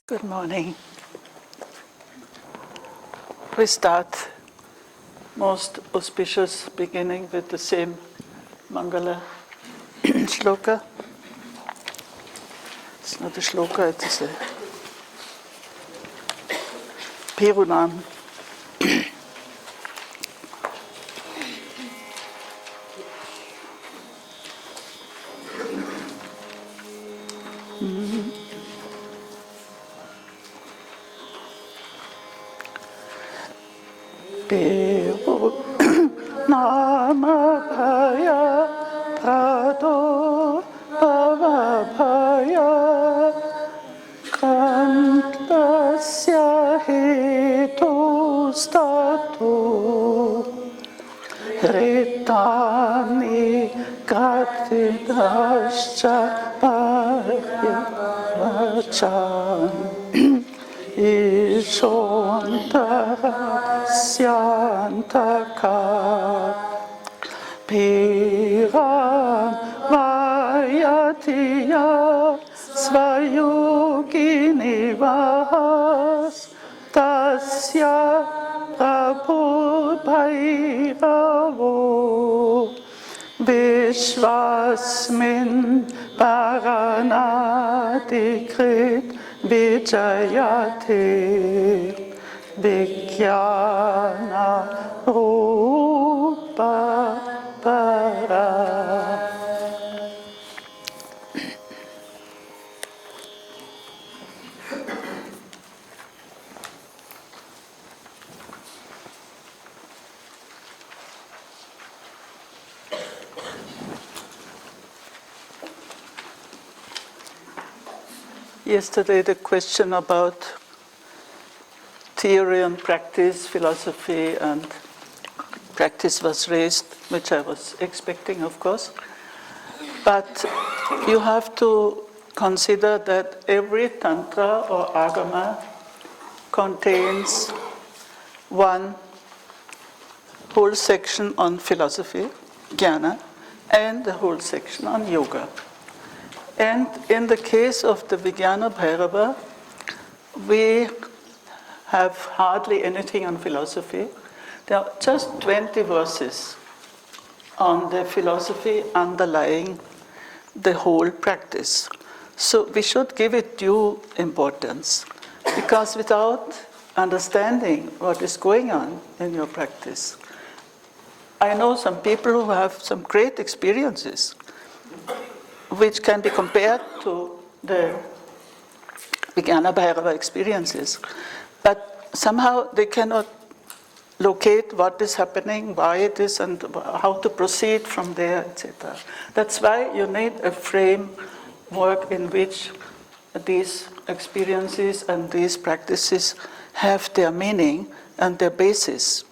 Good morning. We start most auspicious beginning with the same Mangala shloka. It's not a shloka, it is a Perunam. Vijñāna Bhairava Kantasya hetu statu Ritani katidascha parivachan Ishonta Syantaka Piran Vayatiya Svayogini Vas Tasya Prabhu Bhairavo Vishvasmin Paranadikrit Vijayate Vijnana Para. Yesterday, the question about theory and practice, philosophy and practice was raised, which I was expecting, of course. But you have to consider that every Tantra or Agama contains one whole section on philosophy, Jnana, and the whole section on yoga. And in the case of the Vijñāna Bhairava, we have hardly anything on philosophy. There are just 20 verses on the philosophy underlying the whole practice. So we should give it due importance, because without understanding what is going on in your practice, I know some people who have some great experiences which can be compared to the Vijñāna Bhairava experiences. But somehow they cannot locate what is happening, why it is, and how to proceed from there, etc. That's why you need a framework in which these experiences and these practices have their meaning and their basis.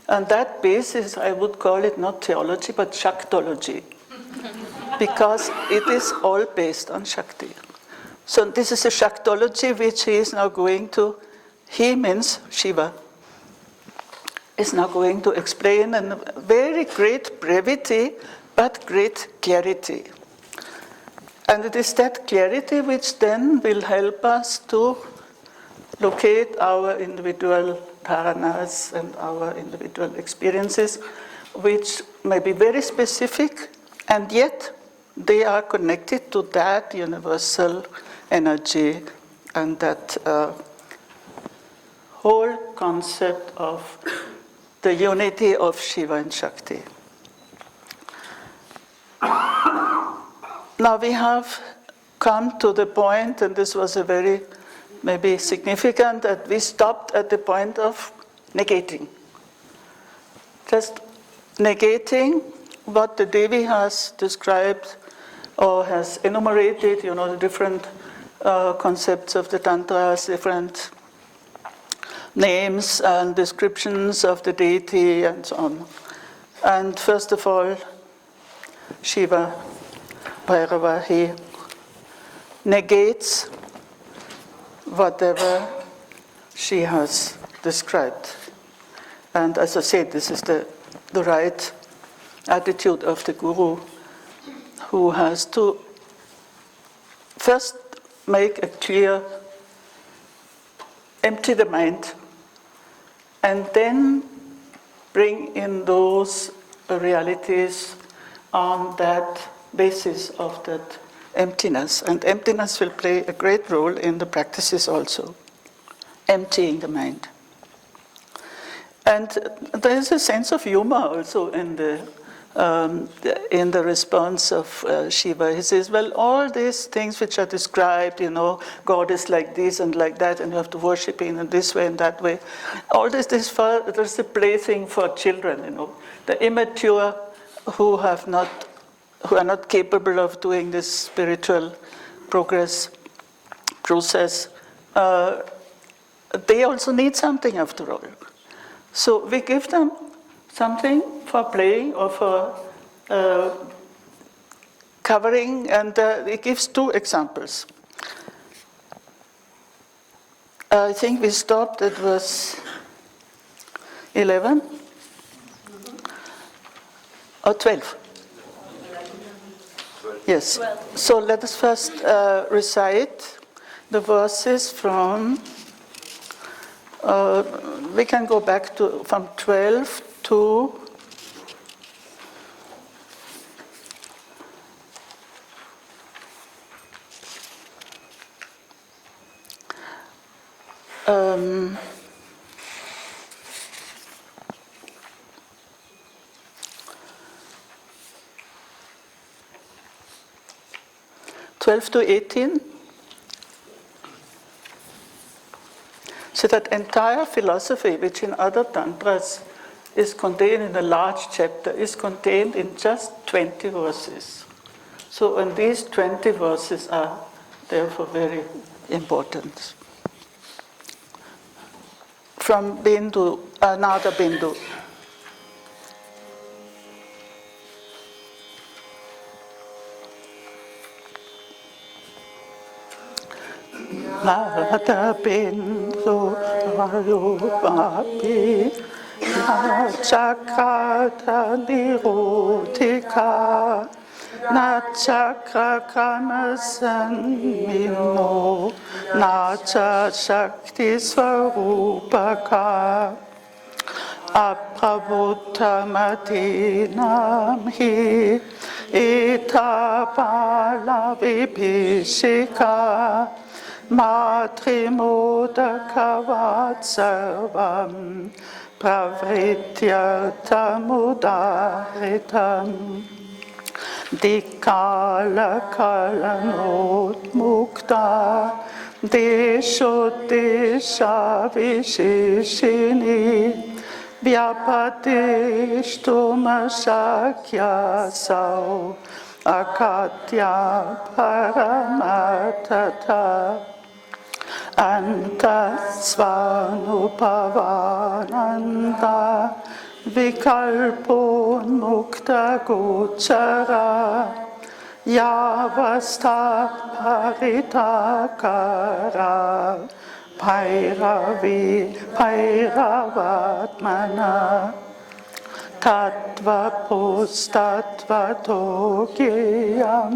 And that basis, I would call it not theology, but Shaktology. Because it is all based on Shakti. So this is a Shaktology which he is now going to, he means Shiva, is now going to explain in very great brevity, but great clarity. And it is that clarity which then will help us to locate our individual dharanas and our individual experiences, which may be very specific, and yet they are connected to that universal energy and that whole concept of the unity of Shiva and Shakti. Now we have come to the point, and this was a very maybe significant, that we stopped at the point of negating. Just negating what the Devi has described or has enumerated, the different concepts of the Tantras, different names and descriptions of the deity and so on. And first of all, Shiva, Bhairava, he negates whatever she has described. And as I said, this is the right attitude of the Guru, who has to first make a clear empty the mind, and then bring in those realities on that basis of that emptiness. And emptiness will play a great role in the practices also, emptying the mind. And there is a sense of humor also in the response of Shiva. He says, well, all these things which are described, God is like this and like that, and you have to worship Him in this way and that way. All this is there's a plaything for children, The immature who are not capable of doing this spiritual process, they also need something after all. So we give them something for playing or for covering, and it gives two examples. I think we stopped at verse 11 or 12. Yes. So let us first recite the verses from. We can go back from 12 to 12 to 18. So that entire philosophy, which in other tantras is contained in a large chapter, is contained in just 20 verses. So, and these 20 verses are therefore very important. From Bindu, Nada Bindu. Nada Bindu Varupapi Nachakrata Nirodhika Nachakra Kamasanmino Nacha Shakti Svarupaka Aprabuddhamadinam hi Itapala Vibhishika Matrimodakavatsavam Pravrityartamudaritam Dikala kalanot mukta Desho desha vishishini Vyapadishtuma sao Akatya paramatata Anta svanupavananda Vikalpon mukta gochara Yavasta paritakara Bhairavi Bhairavatmana Tattva postattva tokiyam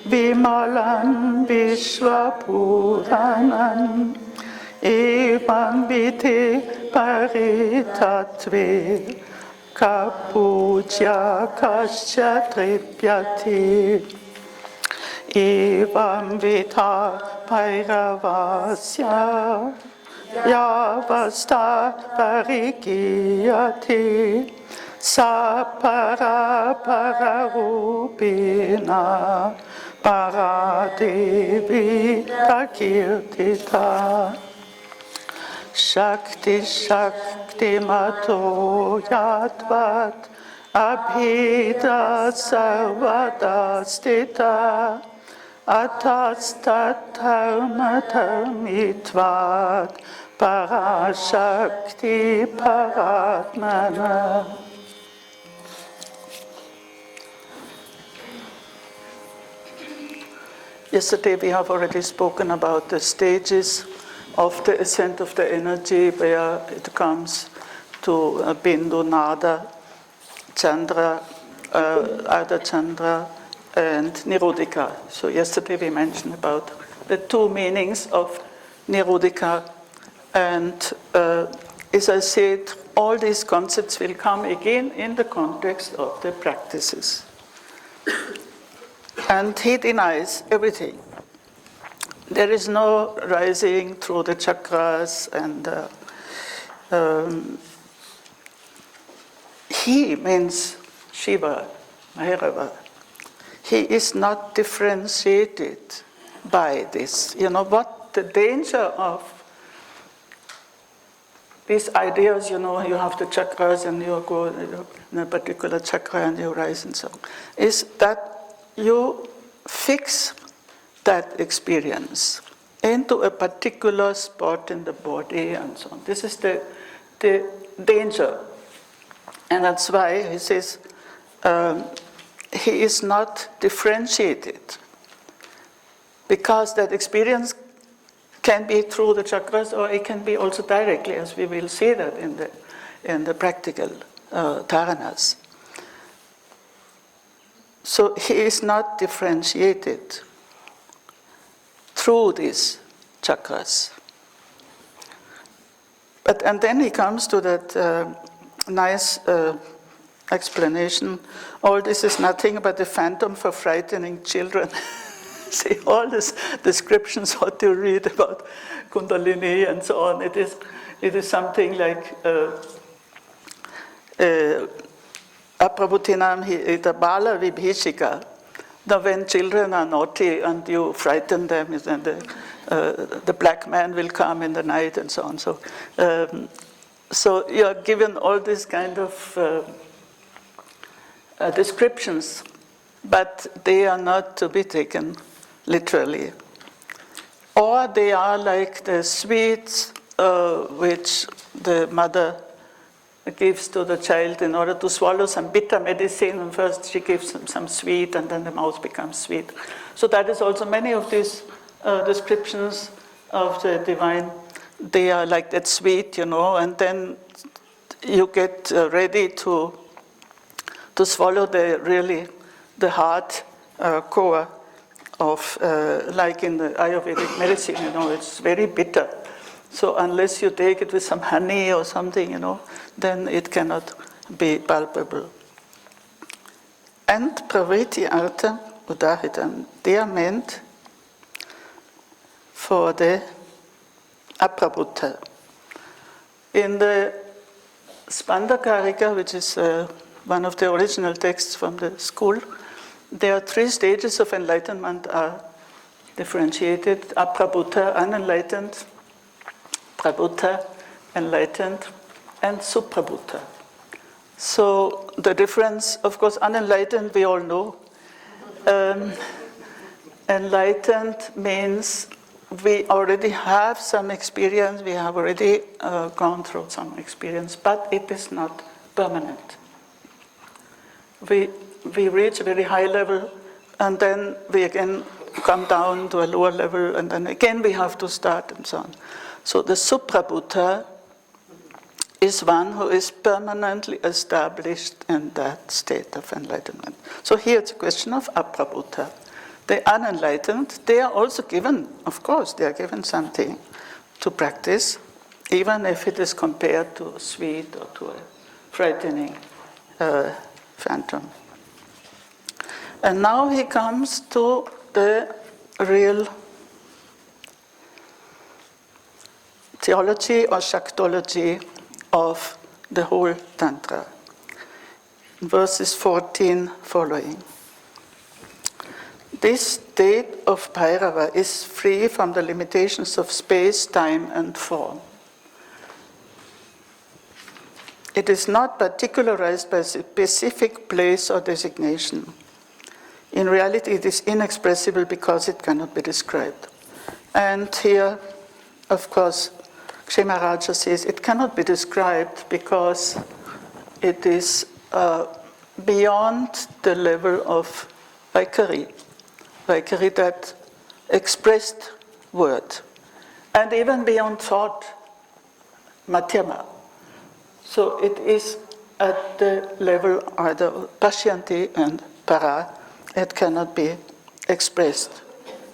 Vimalam Vishvapuranam Evam viti paritatve Kapuja kasya tripyati Evam vita bhairavasya Yavasta parikiyati Sapara pararupina Paradevi prakirtita Shakti Shakti Mato Yatvat Abhida Sarvada Stita Atastatarmatarmitvat Parashakti Paratmana. Yesterday we have already spoken about the stages of the ascent of the energy, where it comes to Bindu, Nada, Chandra, Ardha Chandra, and Nirodhika. So yesterday we mentioned about the two meanings of Nirodhika And as I said, all these concepts will come again in the context of the practices. And he denies everything. There is no rising through the chakras, and he means Śiva, Bhairava. He is not differentiated by this. You know what the danger of these ideas, you know, you have the chakras and you go in a particular chakra and you rise and so on, is that you fix that experience into a particular spot in the body and so on. This is the danger. And that's why he says he is not differentiated, because that experience can be through the chakras, or it can be also directly, as we will see that in the practical dharanas. So he is not differentiated through these chakras. And then he comes to that nice explanation. All this is nothing but a phantom for frightening children. See, all these descriptions, what you read about Kundalini and so on, it is something like Aprabutinam ita bala vibhishika. Now when children are naughty and you frighten them, then the black man will come in the night and so on. So you are given all these kind of descriptions, but they are not to be taken literally. Or they are like the sweets which the mother gives to the child in order to swallow some bitter medicine, and first she gives him some sweet and then the mouth becomes sweet. So that is also many of these descriptions of the divine. They are like that sweet, you know, and then you get ready to swallow the hard core of, like in the Ayurvedic medicine, you know, it's very bitter. So unless you take it with some honey or something, you know, then it cannot be palpable. And pravritti artha udahitam, they are meant for the aprabhuta. In the Spandakarika, which is one of the original texts from the school, there are 3 stages of enlightenment are differentiated: aprabhuta, unenlightened; prabhuta, enlightened; and suprabhuta. So the difference, of course, unenlightened we all know. Enlightened means we already have some experience, we have already gone through some experience, but it is not permanent. We reach a very high level, and then we again come down to a lower level, and then again we have to start, and so on. So the suprabhuta is one who is permanently established in that state of enlightenment. So here it's a question of aprabhuta. The unenlightened, they are also given, of course, they are given something to practice, even if it is compared to a sweet or to a frightening phantom. And now he comes to the real theology or Shaktology of the whole Tantra. Verses 14 following. This state of Bhairava is free from the limitations of space, time, and form. It is not particularized by a specific place or designation. In reality, it is inexpressible because it cannot be described. And here, of course, Kshemaraja says it cannot be described because it is beyond the level of Vaikari, that expressed word, and even beyond thought, Madhyama. So it is at the level either Pashyanti and Para. It cannot be expressed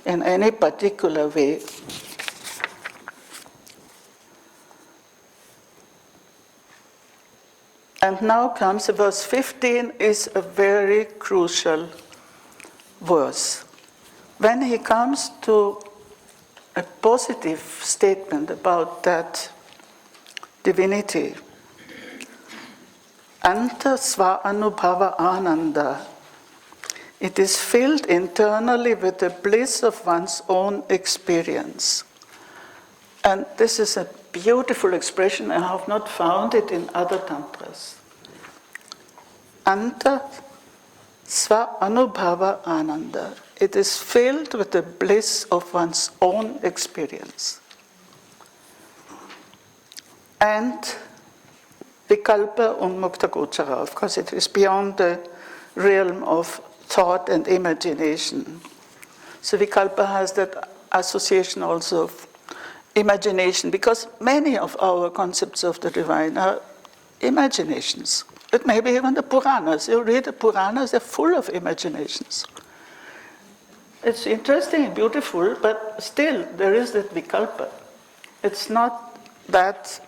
in any particular way. And now comes verse 15 is a very crucial verse. When he comes to a positive statement about that divinity, Anta Sva Anubhava Ananda, it is filled internally with the bliss of one's own experience. And this is a beautiful expression. I have not found it in other tantras. Anta Sva Anubhava Ananda. It is filled with the bliss of one's own experience. And Vikalpa Unmukta Gochara. Of course, it is beyond the realm of thought and imagination. So Vikalpa has that association also of imagination, because many of our concepts of the divine are imaginations. It may be even the Puranas. You read the Puranas, they're full of imaginations. It's interesting and beautiful, but still there is that Vikalpa. It's not that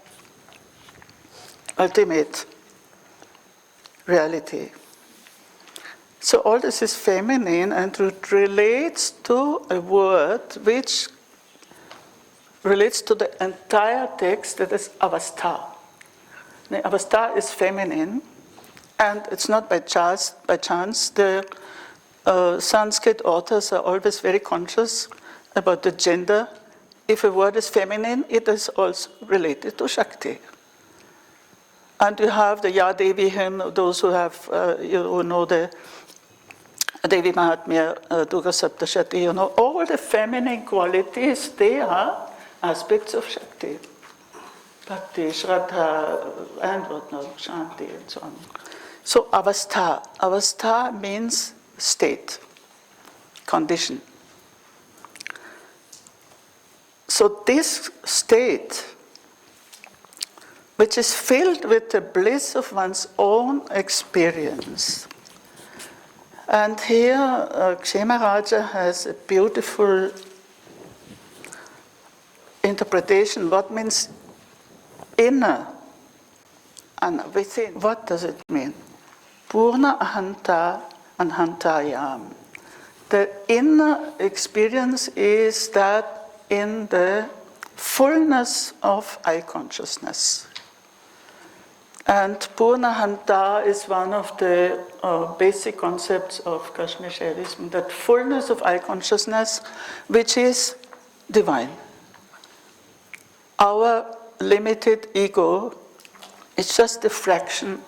ultimate reality. So all this is feminine, and it relates to a word which relates to the entire text, that is avastha. The avastha is feminine, and it's not by chance. The Sanskrit authors are always very conscious about the gender. If a word is feminine, it is also related to Shakti. And you have the Ya Devi hymn, those who have, who know the Devi Mahatmya, Durga Saptashati, all the feminine qualities, they are aspects of Shakti. Bhakti, Shraddha, and whatnot, Shanti, and so on. So avastha. Avastha means state, condition. So this state, which is filled with the bliss of one's own experience. And here, Kshemaraja has a beautiful interpretation. What means inner and within? What does it mean? Purna ahanta anhantayam. The inner experience is that in the fullness of I consciousness. And Purnahanta is one of the basic concepts of Kashmir Śaivism, that fullness of I consciousness, which is divine. Our limited ego is just a fraction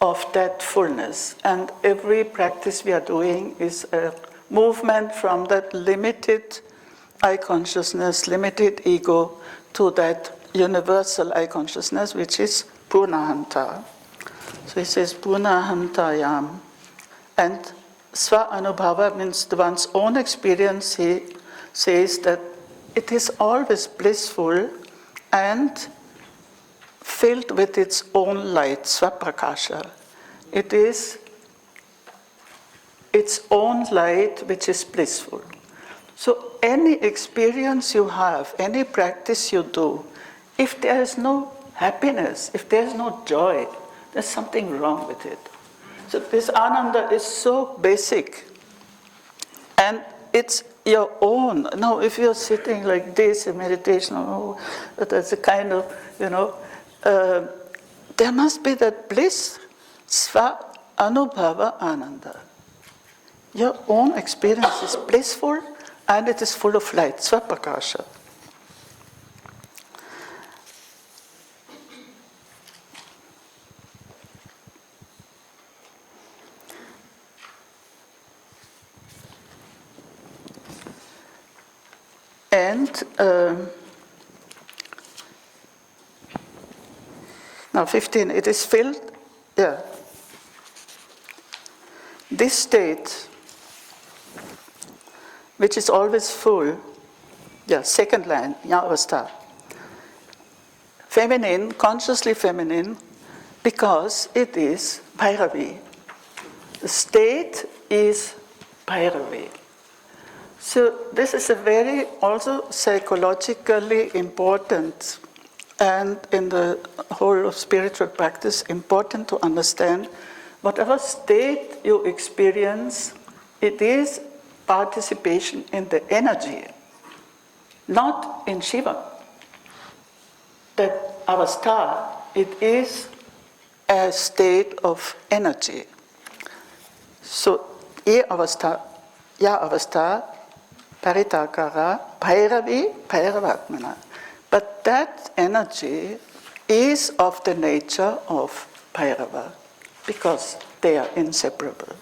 of that fullness. And every practice we are doing is a movement from that limited I consciousness, limited ego, to that universal I consciousness, which is Purnahanta. So he says Purnahantayam. And Sva Anubhava means one's own experience. He says that it is always blissful and filled with its own light, Svaprakasha. It is its own light which is blissful. So any experience you have, any practice you do, if there is no happiness, if there is no joy, there's something wrong with it. So this ananda is so basic, and it's your own. Now, if you're sitting like this in meditation, that's a kind of, there must be that bliss, Sva Anubhava Ananda. Your own experience is blissful, and it is full of light, Svapakasha. And now 15, it is filled, this state, which is always full, second line, Yavastha. Feminine, consciously feminine, because it is Bhairavi. The state is Bhairavi. So this is a very also psychologically important and in the whole of spiritual practice, important to understand whatever state you experience, it is participation in the energy, not in Shiva. That avastha, it is a state of energy. So, ya avastha, paritakara, bhairavi, bhairavatmana. But that energy is of the nature of Bhairava, because they are inseparable.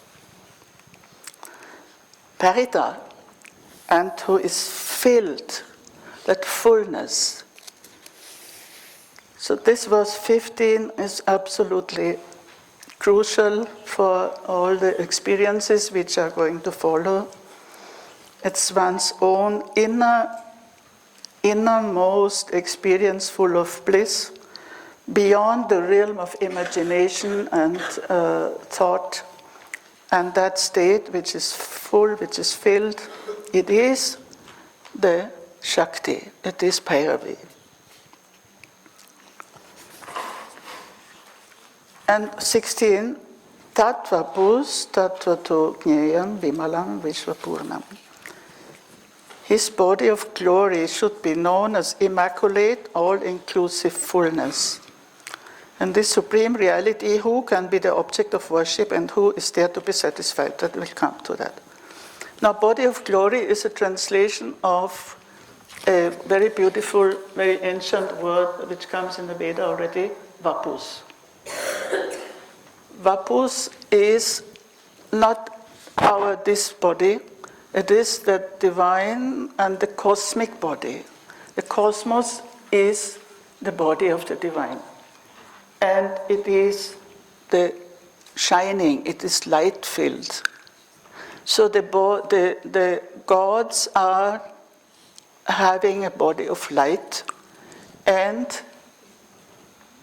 Parita, and who is filled, that fullness. So this verse 15 is absolutely crucial for all the experiences which are going to follow. It's one's own innermost experience full of bliss, beyond the realm of imagination and thought. And that state which is full, which is filled, it is the Shakti, it is Bhairavi. And 16, Tattva Bhus, Tattva Tu Jneyam, Vimalam, Vishvapurnam. His body of glory should be known as immaculate, all-inclusive fullness. And this supreme reality, who can be the object of worship and who is there to be satisfied? That will come to that. Now, body of glory is a translation of a very beautiful, very ancient word which comes in the Veda already, vapus. Vapus is not this body, it is the divine and the cosmic body. The cosmos is the body of the divine. And it is the shining, it is light-filled. So the gods are having a body of light, and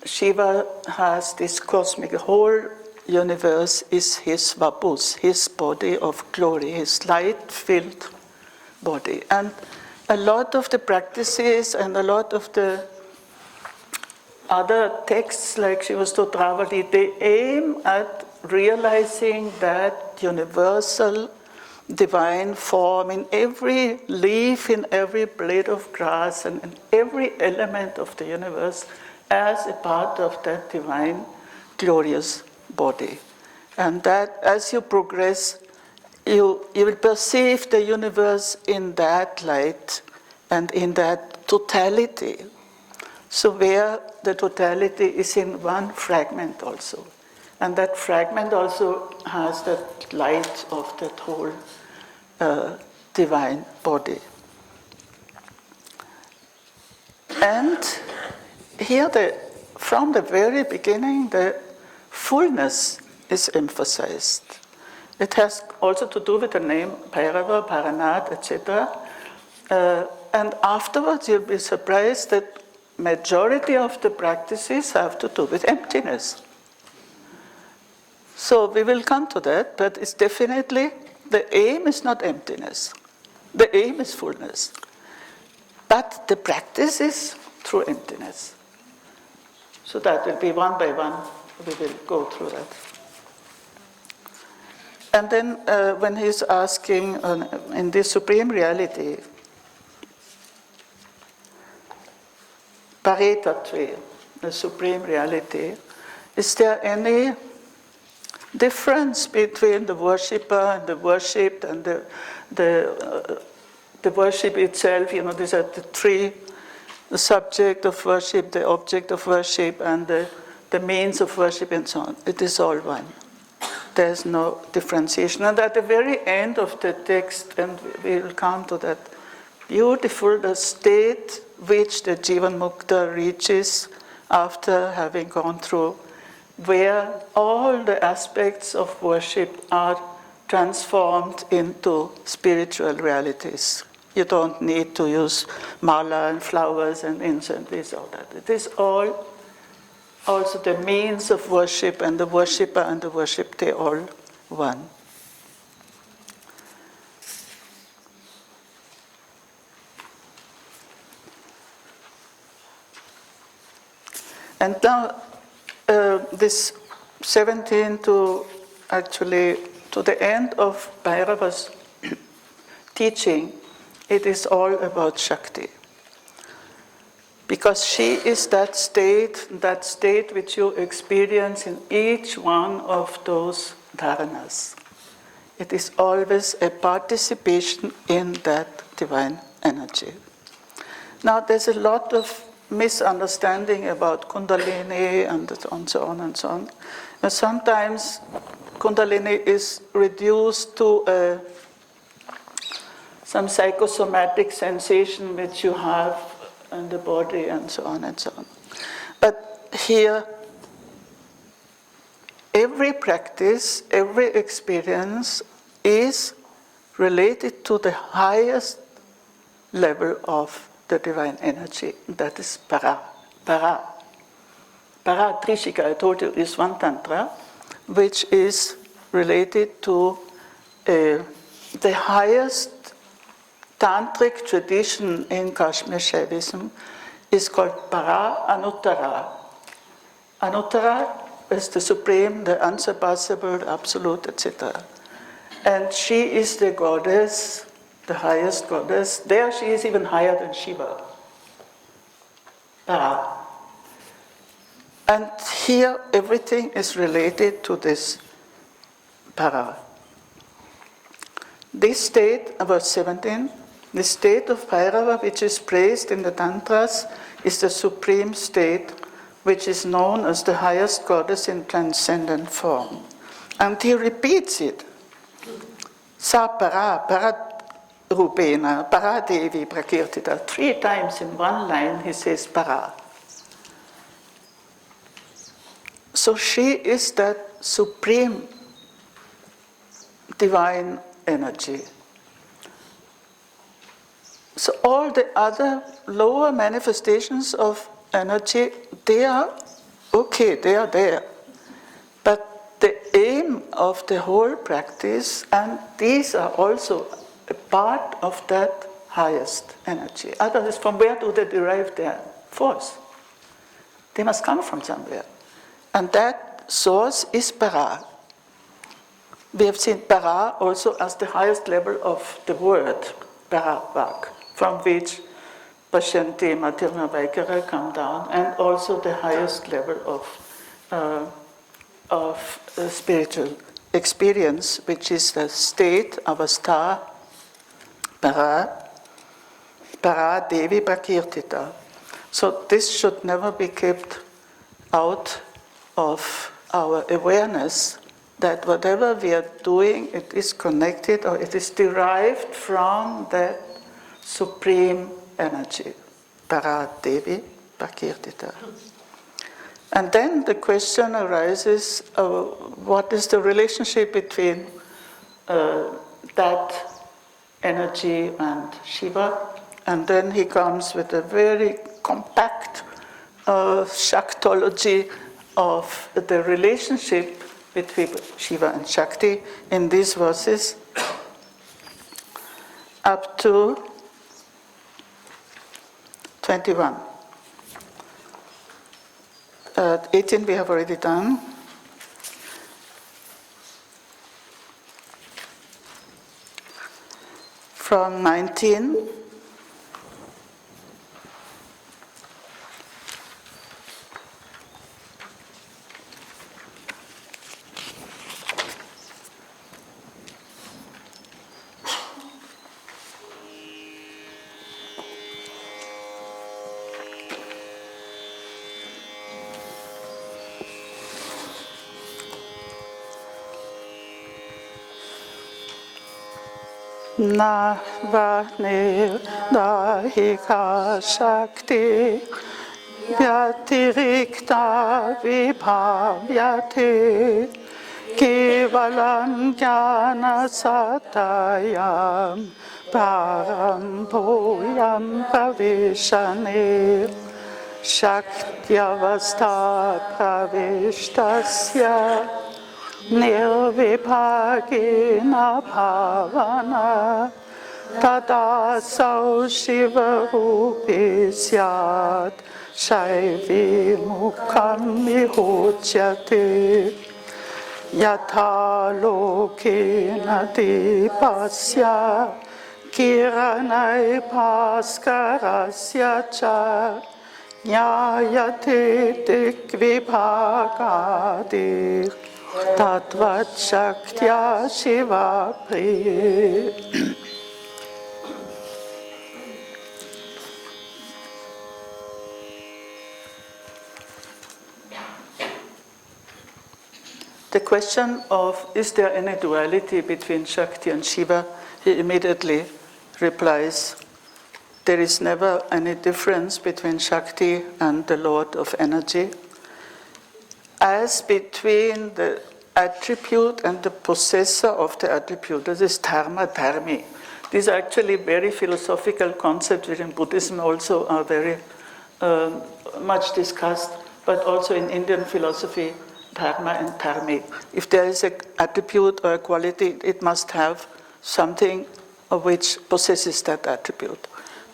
Shiva has this cosmic, the whole universe is his vapus, his body of glory, his light-filled body. And a lot of the practices and a lot of the other texts like Shiva Stotravali, they aim at realizing that universal divine form in every leaf, in every blade of grass, and in every element of the universe as a part of that divine, glorious body. And that as you progress, you will perceive the universe in that light and in that totality. So where the totality is in one fragment also. And that fragment also has that light of that whole divine body. And here, from the very beginning, the fullness is emphasized. It has also to do with the name Bhairava, Bharanath, etc. And afterwards, you'll be surprised that majority of the practices have to do with emptiness. So we will come to that, but it's definitely, the aim is not emptiness. The aim is fullness. But the practice is through emptiness. So that will be one by one, we will go through that. And then when he's asking in this supreme reality, Paritatve, the supreme reality, is there any difference between the worshipper and the worshipped and the worship itself? You know, these are the three: the subject of worship, the object of worship, and the means of worship, and so on. It is all one. There's no differentiation. And at the very end of the text, and we will come to that, beautiful, the state which the Jivan Mukta reaches after having gone through, where all the aspects of worship are transformed into spiritual realities. You don't need to use mala and flowers and incense, this or that. It is all also the means of worship, and the worshipper and the worshipped, they all one. And now this 17 to the end of Bhairava's teaching, it is all about Shakti. Because she is that state which you experience in each one of those dharanas. It is always a participation in that divine energy. Now there's a lot of misunderstanding about Kundalini and so on and so on. And sometimes Kundalini is reduced to some psychosomatic sensation which you have in the body and so on and so on. But here, every practice, every experience is related to the highest level of the divine energy. That is para. Para. Para Trishika, I told you, is one tantra, which is related to the highest tantric tradition in Kashmir Śaivism is called Para Anuttara. Anuttara is the supreme, the unsurpassable, the absolute, etc. And she is the goddess, the highest goddess. There she is even higher than Shiva. Para. And here everything is related to this Para. This state, about 17, the state of Bhairava, which is praised in the Tantras, is the supreme state, which is known as the highest goddess in transcendent form. And he repeats it. Sa para, para rupena, para Devī prakirtita. 3 times in one line he says para. So she is that supreme divine energy. So all the other lower manifestations of energy, they are okay, they are there. But the aim of the whole practice, and these are also a part of that highest energy. Otherwise, from where do they derive their force? They must come from somewhere. And that source is para. We have seen para also as the highest level of the word, para vak, from which Pashyanti, Madhyama, Vaikara come down, and also the highest level of spiritual experience, which is the state, avastha, para Devī prakirtita. So this should never be kept out of our awareness that whatever we are doing, it is connected or it is derived from that supreme energy, para Devī prakirtita. And then the question arises, what is the relationship between that energy and Shiva? And then he comes with a very compact Shaktology of the relationship between Shiva and Shakti in these verses up to 21. 18 we have already done. From 19 Na vane dahika shakti vyatirikta vibhavyate kevalam jnana satayam param bhuyam pravishane shakyavastha pravishtasya Nirvibhagena bhavana tadasau Shiva rupi syat Shaivi mukham vihochyate yatha lokena dipasya kiranai bhaskarasya cha nyayate tikvibhagadir tatvat shaktya shiva priye. The question of, is there any duality between Shakti and Shiva? He immediately replies, there is never any difference between Shakti and the Lord of energy, as between the attribute and the possessor of the attribute. This is dharma, dharmi. These are actually very philosophical concepts which in Buddhism also are very much discussed, but also in Indian philosophy, dharma and dharmi. If there is an attribute or a quality, it must have something which possesses that attribute.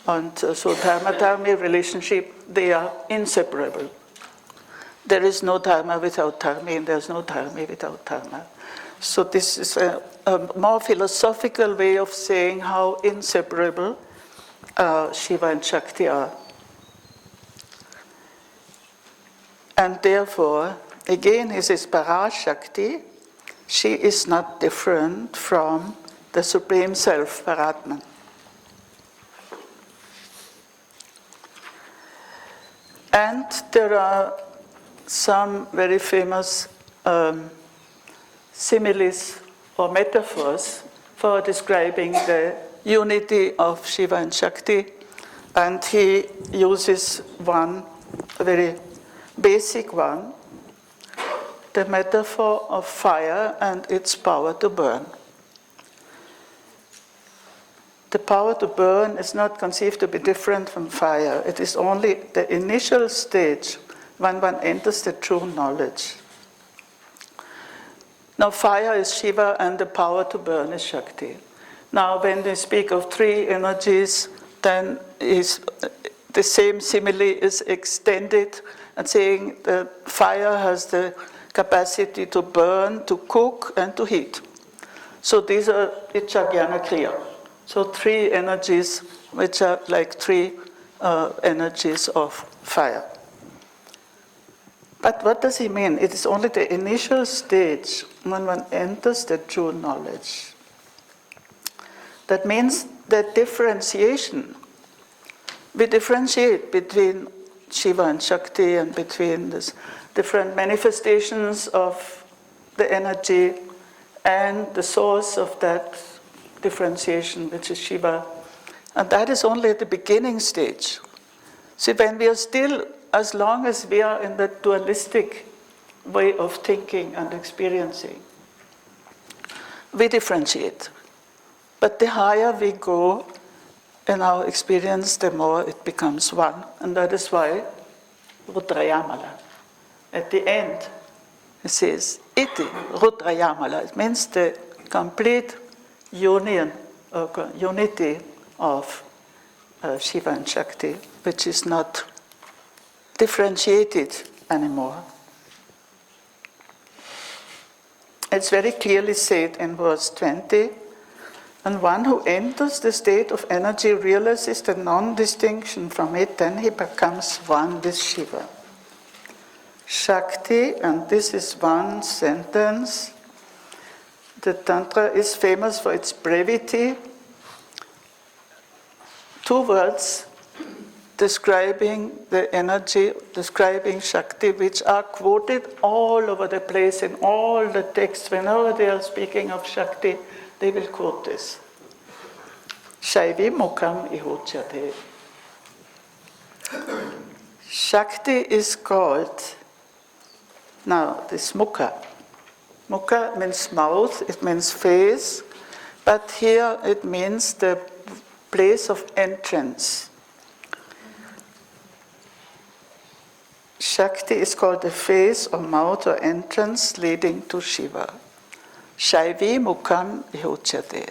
And so dharma-dharmi relationship, they are inseparable. There is no dharma without dharmi, and there is no dharmi without dharma. So this is a more philosophical way of saying how inseparable Shiva and Shakti are. And therefore, again, he says, Parashakti, she is not different from the Supreme Self, Paratman. And there are some very famous similes or metaphors for describing the unity of Shiva and Shakti. And he uses one, a very basic one, the metaphor of fire and its power to burn. The power to burn is not conceived to be different from fire. It is only the initial stage when one enters the true knowledge. Now, fire is Shiva and the power to burn is Shakti. Now, when we speak of three energies, then the same simile is extended and saying that fire has the capacity to burn, to cook, and to heat. So these are Ichcha Jnana Kriya. So three energies which are like three energies of fire. But what does he mean? It is only the initial stage when one enters the true knowledge. That means that differentiation. We differentiate between Shiva and Shakti and between these different manifestations of the energy and the source of that differentiation, which is Shiva. And that is only at the beginning stage. See, when we are still, as long as we are in that dualistic way of thinking and experiencing, we differentiate. But the higher we go in our experience, the more it becomes one. And that is why Rudrayamala, at the end, it says, Iti Rudrayamala. It means the complete union, or unity of Shiva and Shakti, which is not differentiated anymore. It's very clearly said in verse 20, and one who enters the state of energy realizes the non-distinction from it, then he becomes one with Shiva. Shakti, and this is one sentence. The Tantra is famous for its brevity. 2 words describing the energy, describing Shakti, which are quoted all over the place in all the texts. Whenever they are speaking of Shakti, they will quote this. Shaivi mukham ihochyate. Shakti is called, now this mukha. Mukha means mouth, it means face, but here it means the place of entrance. Shakti is called the face or mouth or entrance leading to Shiva. Shaivi mukham ihochyate.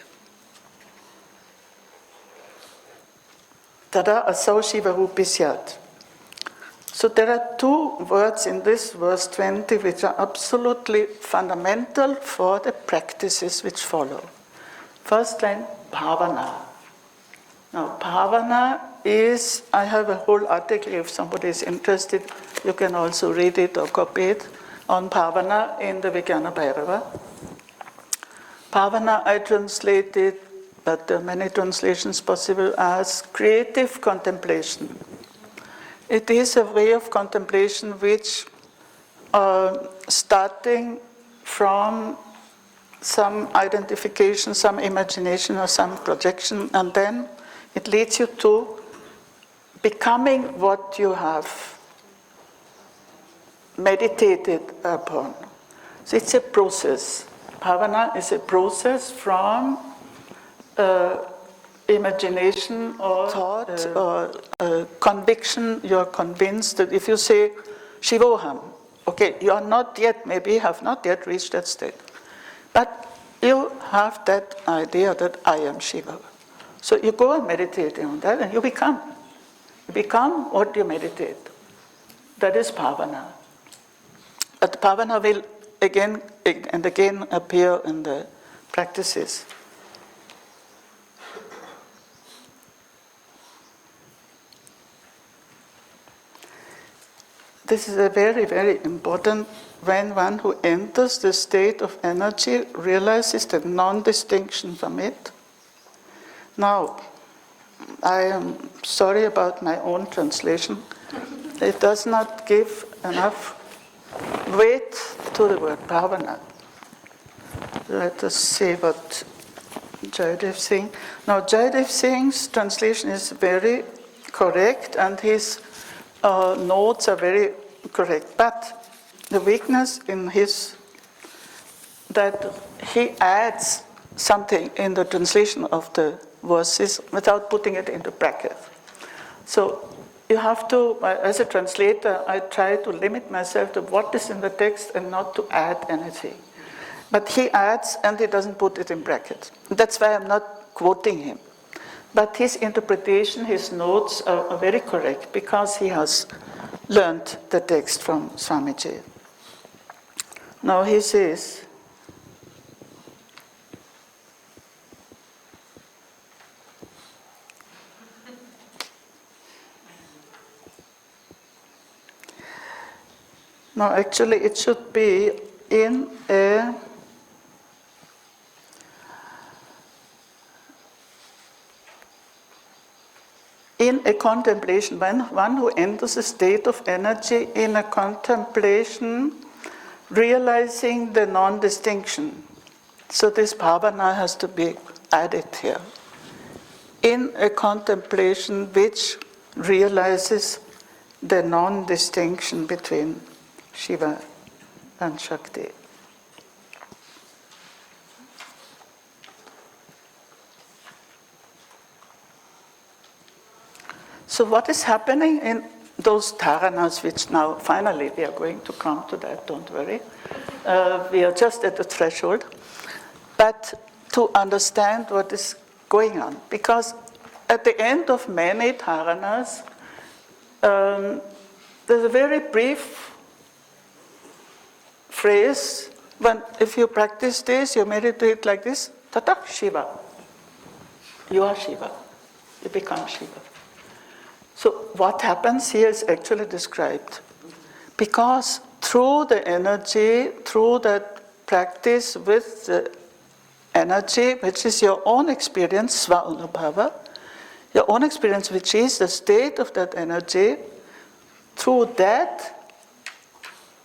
Tada asau Shiva rupi syat. So there are two words in this verse 20 which are absolutely fundamental for the practices which follow. First line, bhavana. Now, bhavana is, I have a whole article, if somebody is interested, you can also read it or copy it, on bhavana in the Vijñāna Bhairava. Bhavana I translated, but there are many translations possible, as creative contemplation. It is a way of contemplation which, starting from some identification, some imagination or some projection, and then it leads you to becoming what you have meditated upon. So it's a process. Bhavana is a process from imagination or thought or conviction. You're convinced that if you say Shivoham, okay, you are not yet, maybe have not yet reached that state, but you have that idea that I am Shiva. So you go and meditate on that and you become. You become what you meditate. That is bhavana. But bhavana will again and again appear in the practices. This is a very, very important when one who enters the state of energy realizes the non-distinction from it. Now, I am sorry about my own translation. It does not give enough weight to the word bhavana. Let us see what Jayadev Singh. Now, Jayadev Singh's translation is very correct, and his notes are very correct. But the weakness in his, that he adds something in the translation of the verses without putting it into brackets. So you have to, as a translator, I try to limit myself to what is in the text and not to add anything. But he adds and he doesn't put it in brackets. That's why I'm not quoting him. But his interpretation, his notes are very correct because he has learned the text from Swamiji. Now he says, no, actually it should be in a contemplation, when one who enters a state of energy in a contemplation, realizing the non-distinction. So this bhavana has to be added here. In a contemplation which realizes the non-distinction between Shiva and Shakti. So what is happening in those dharanas, which now finally we are going to come to that, don't worry. We are just at the threshold. But to understand what is going on, because at the end of many dharanas, there's a very brief phrase, when if you practice this, you meditate like this, tata Shiva. You are Shiva. You become Shiva. So what happens here is actually described. Because through the energy, through that practice with the energy, which is your own experience, sva-anubhava, your own experience, which is the state of that energy, through that,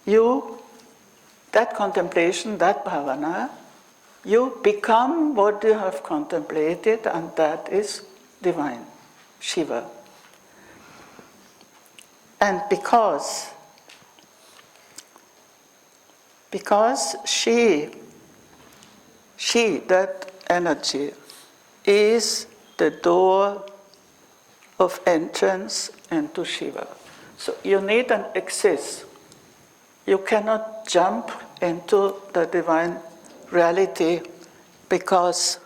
that contemplation, that bhavana, you become what you have contemplated, and that is divine, Shiva. And because she, that energy, is the door of entrance into Shiva. So you need an access. You cannot jump into the divine reality because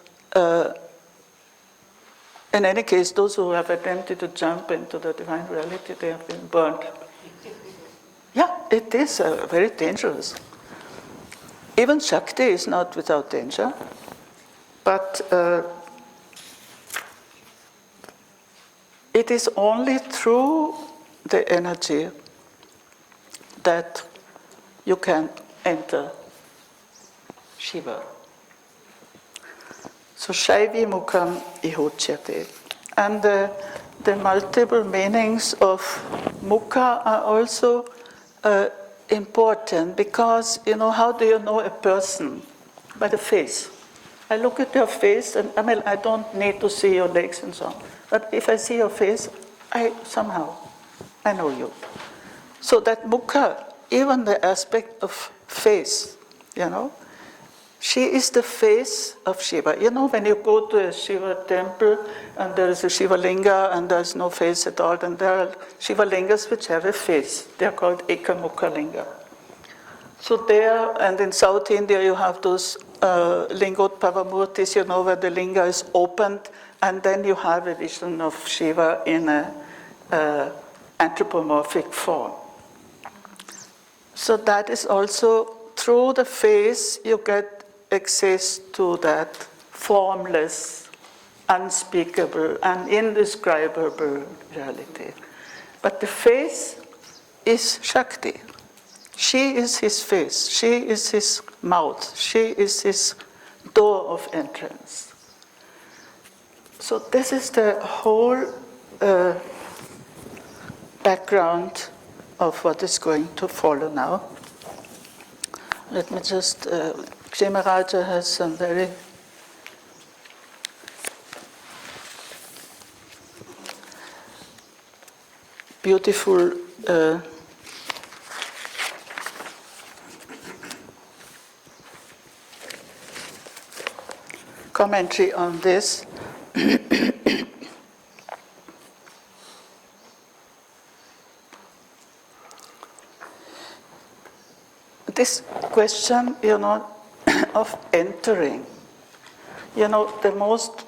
in any case, those who have attempted to jump into the divine reality, they have been burnt Yeah, it is very dangerous. Even Shakti is not without danger, but it is only through the energy that you can enter Shiva. So Shaivi Mukham Ihochyate. And the multiple meanings of Mukha are also important because, how do you know a person? By the face. I look at your face and I don't need to see your legs and so on. But if I see your face, I know you. So that Mukha, even the aspect of face, she is the face of Shiva. When you go to a Shiva temple and there is a Shiva linga and there's no face at all, then there are Shiva lingas which have a face. They are called Ekamukha linga. So there, and in South India you have those Lingotpava murtis, where the linga is opened, and then you have a vision of Shiva in an anthropomorphic form. So that is also through the face you get access to that formless, unspeakable, and indescribable reality. But the face is Shakti. She is his face. She is his mouth. She is his door of entrance. So this is the whole background of what is going to follow now. Let me just, Kshemaraja has some very beautiful commentary on this. This question, of entering, the most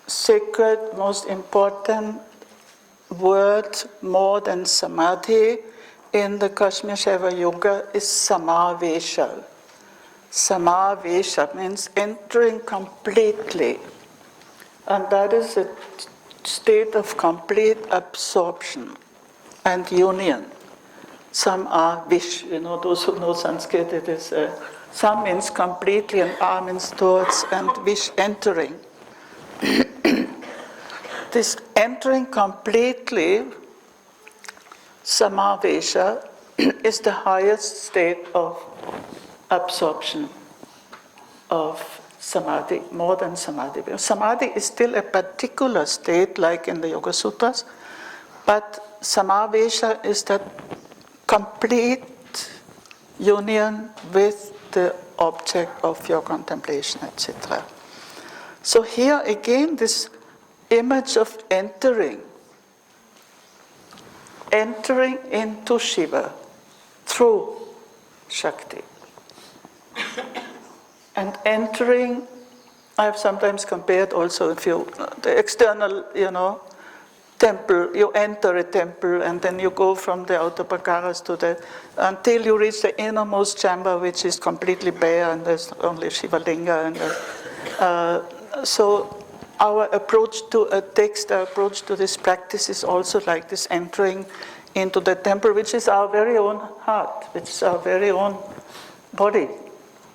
sacred, most important word, more than samadhi, in the Kashmir Śaiva Yoga is samavesha. Samavesha means entering completely. And that is a state of complete absorption and union. Some are wish, those who know Sanskrit, it is some means completely and a means towards, and wish entering. This entering completely, samavesha, is the highest state of absorption of samadhi, more than samadhi. Samadhi is still a particular state, like in the Yoga Sutras, but samavesha is that complete union with the object of your contemplation, etc. So here again, this image of entering into Shiva through Shakti. And entering, I have sometimes compared also, if you, the external, temple, you enter a temple and then you go from the outer prakaras to the, until you reach the innermost chamber, which is completely bare and there's only Shiva linga. And so our approach to a text, our approach to this practice is also like this entering into the temple, which is our very own heart, which is our very own body.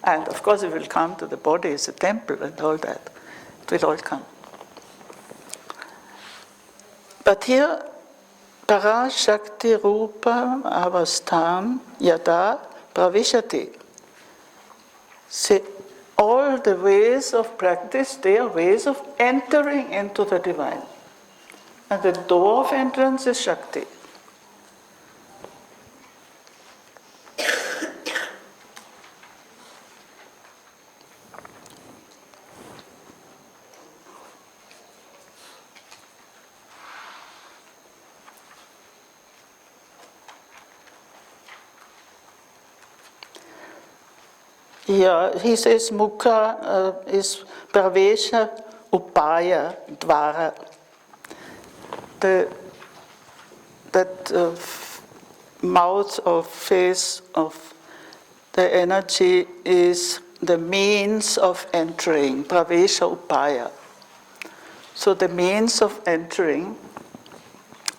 And of course it will come to the body as a temple and all that. It will all come. But here, para shakti rupa avastham yada pravishati. See, all the ways of practice, they are ways of entering into the divine. And the door of entrance is Shakti. Yeah, he says mukha is pravesha upaya dvara. mouth or face of the energy is the means of entering, pravesha upaya. So the means of entering,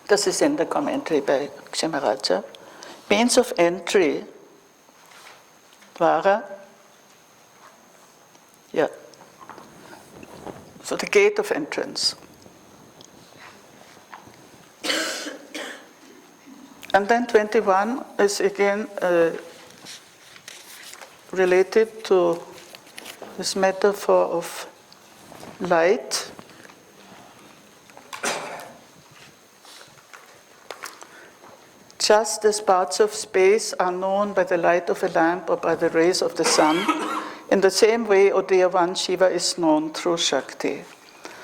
this is in the commentary by Kshemaraja, means of entry, dvara, yeah, so the gate of entrance. And then 21 is again related to this metaphor of light. Just as parts of space are known by the light of a lamp or by the rays of the sun, in the same way, O dear one, Shiva is known through Shakti.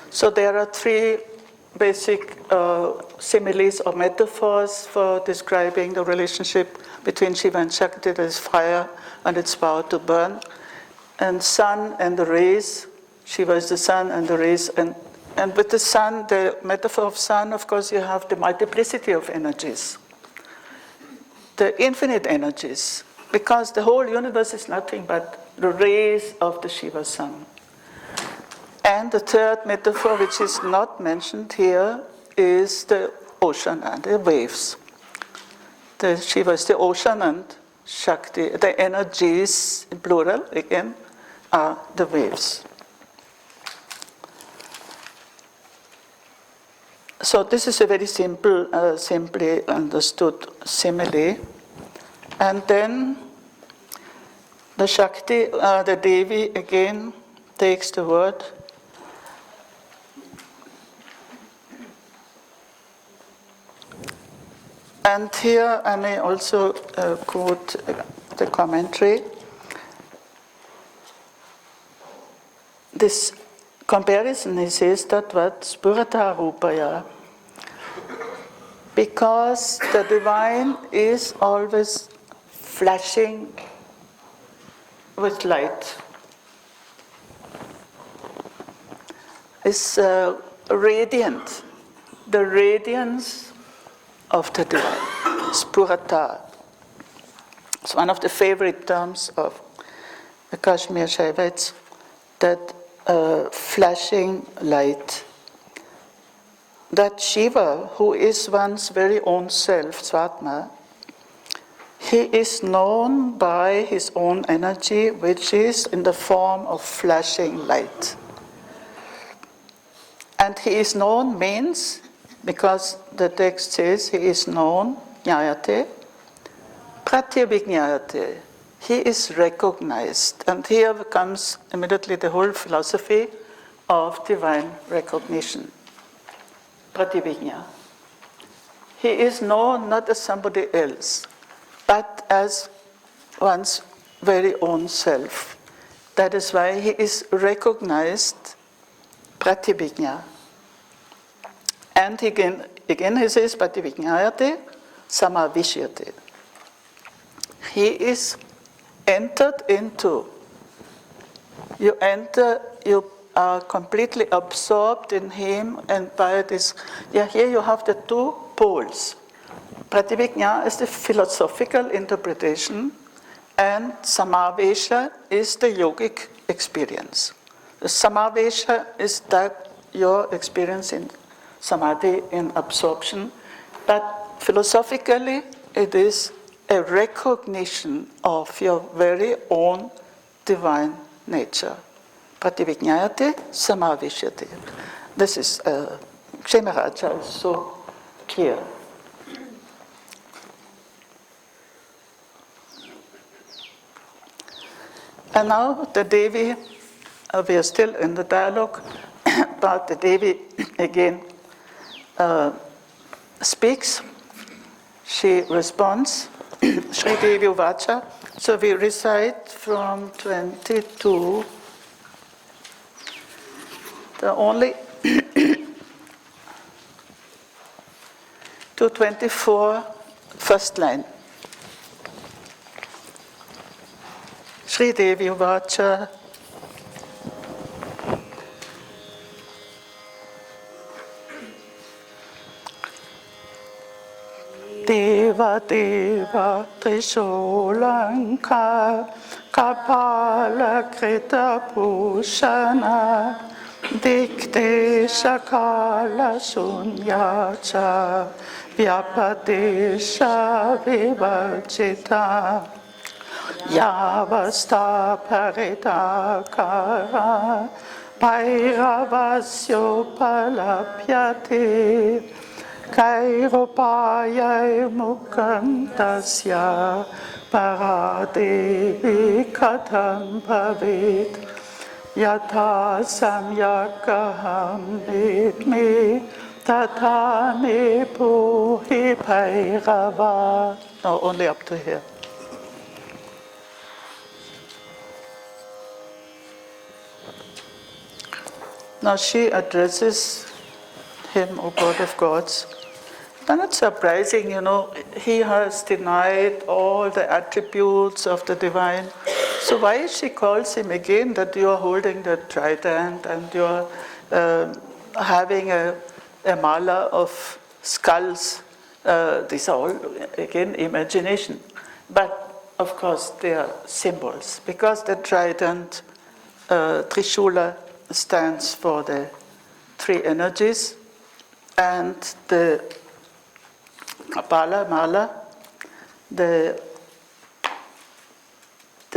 So there are three basic similes or metaphors for describing the relationship between Shiva and Shakti. There is fire and its power to burn, and sun and the rays. Shiva is the sun and the rays. And with the sun, the metaphor of sun, of course, you have the multiplicity of energies, the infinite energies, because the whole universe is nothing but the rays of the Shiva sun. And the third metaphor, which is not mentioned here, is the ocean and the waves. The Shiva is the ocean and Shakti, the energies, in plural again, are the waves. So this is a very simple, simply understood simile. And then the Shakti, the Devi again takes the word. And here I may also quote the commentary. This comparison, he says, that what spurata rupaya, because the divine is always flashing with light, is radiant, the radiance of the divine, spurata. It's one of the favorite terms of the Kashmir Śaivism, that flashing light. That Shiva, who is one's very own self, Svatma, he is known by his own energy, which is in the form of flashing light. And he is known means, because the text says he is known, jnayate, pratyabhijnayate. He is recognized. And here comes immediately the whole philosophy of divine recognition. Pratyabhijna. He is known not as somebody else, but as one's very own self. That is why he is recognized, pratyabhijna. And again he says, pratyabhijnayate, samavishyate. He is entered into. You enter, you are completely absorbed in him, and by this, here you have the two poles. Pratyabhijna is the philosophical interpretation, and samavesha is the yogic experience. The samavesha is that your experience in samadhi, in absorption, but philosophically it is a recognition of your very own divine nature. Pratyabhijnayate samavishyate. This is Kshemaraja is so clear. And now the Devi, we are still in the dialogue, but the Devi again speaks. She responds. Shri Devi Uvacha. So we recite from 22, the only to 24, first line. Shri Devi Uvacha. Deva Deva Trishulanka Kapala Krita Pushana Dikte Shakala Sunyacha Vyapadesha Vivachita Yavasta Paridakara Bhairavasyo Palapyate Kairopaya Mukantasya Paradevi Katham Bhavet Yatha Samyakaham Vidmi Tata Me Puhi Bhairava. No, only up to here. Now she addresses him, O God of gods. And it's surprising, he has denied all the attributes of the divine. So why she calls him again that you are holding the trident and you are having a mala of skulls? These are all, again, imagination. But, of course, they are symbols. Because the trident, Trishula, stands for the three energies, and the Kapala, Mala, the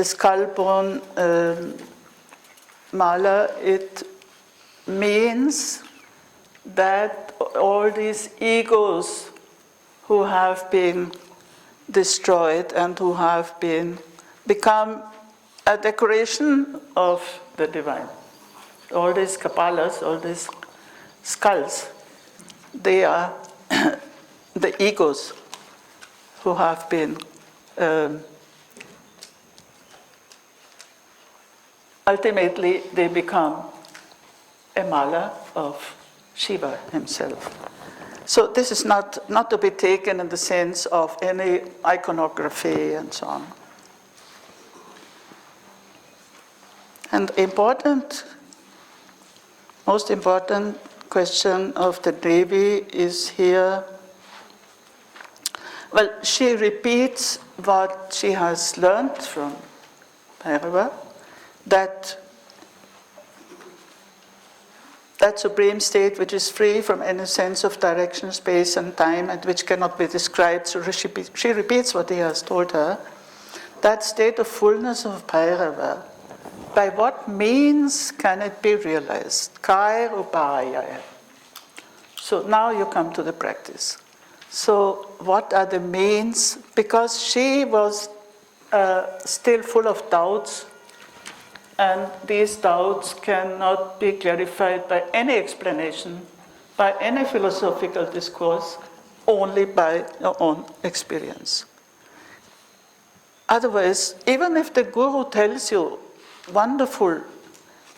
skull bone Mala, it means that all these egos who have been destroyed and who have become a decoration of the divine. All these kapalas, all these skulls, they are the egos who have been ultimately they become a mala of Shiva himself. So this is not to be taken in the sense of any iconography and so on. And most important question of the Devi is here. Well, she repeats what she has learned from Bhairava, that supreme state which is free from any sense of direction, space and time, and which cannot be described. So she repeats what he has told her. That state of fullness of Bhairava, by what means can it be realized? Kai upaya. So now you come to the practice. So what are the means? Because she was still full of doubts, and these doubts cannot be clarified by any explanation, by any philosophical discourse, only by your own experience. Otherwise, even if the guru tells you, wonderful,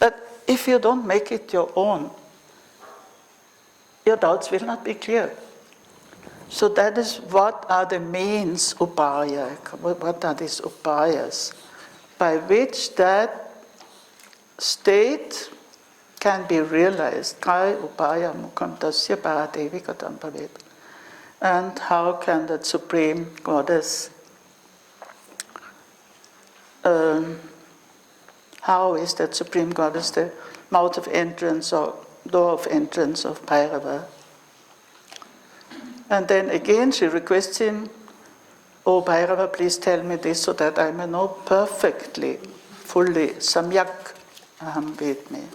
but if you don't make it your own, your doubts will not be clear. So that is what are the means, upaya, what are these upayas, by which that state can be realized. Kai upaya mukantasya paradevi katam bhavet. And how can that supreme goddess, how is that supreme goddess the mouth of entrance or door of entrance of Bhairava? And then again she requests him, "Oh Bhairava, please tell me this so that I may know perfectly, fully, samyak aham vedmi."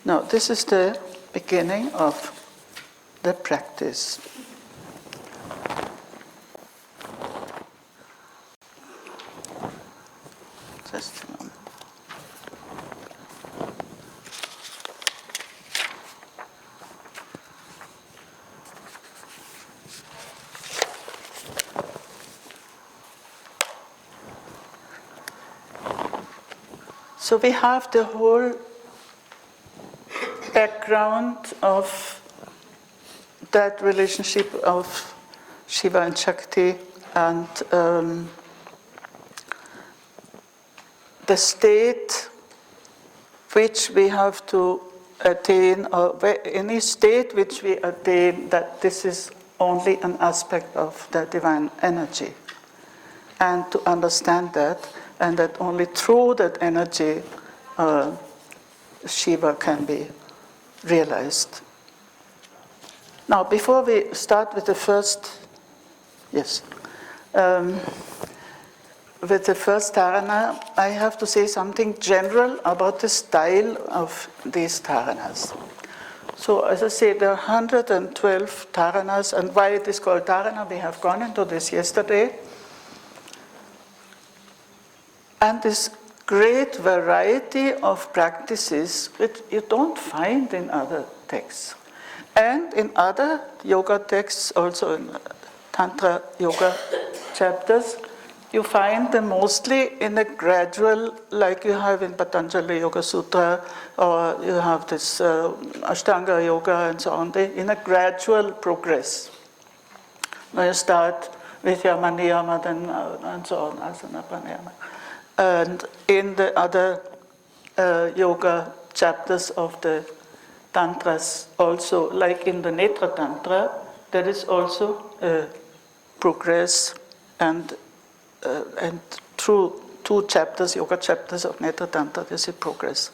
Now this is the beginning of the practice. Just a moment. So we have the whole background of that relationship of Shiva and Shakti, and the state which we have to attain, or any state which we attain, that this is only an aspect of the divine energy. And to understand that, and that only through that energy Shiva can be realized. Now, before we start with the first, with the first dharana, I have to say something general about the style of these dharanas. So, as I said, there are 112 dharanas, and why it is called dharana, we have gone into this yesterday. And this great variety of practices which you don't find in other texts. And in other yoga texts, also in Tantra yoga chapters, you find them mostly in a gradual, like you have in Patanjali Yoga Sutra, or you have this Ashtanga Yoga and so on, in a gradual progress. Now you start with Yama Niyama, then and so on, Asana Pranayama. And in the other yoga chapters of the Tantras also, like in the Netra Tantra, there is also a progress, and through 2 chapters, yoga chapters of Netra Tantra, there's a progress.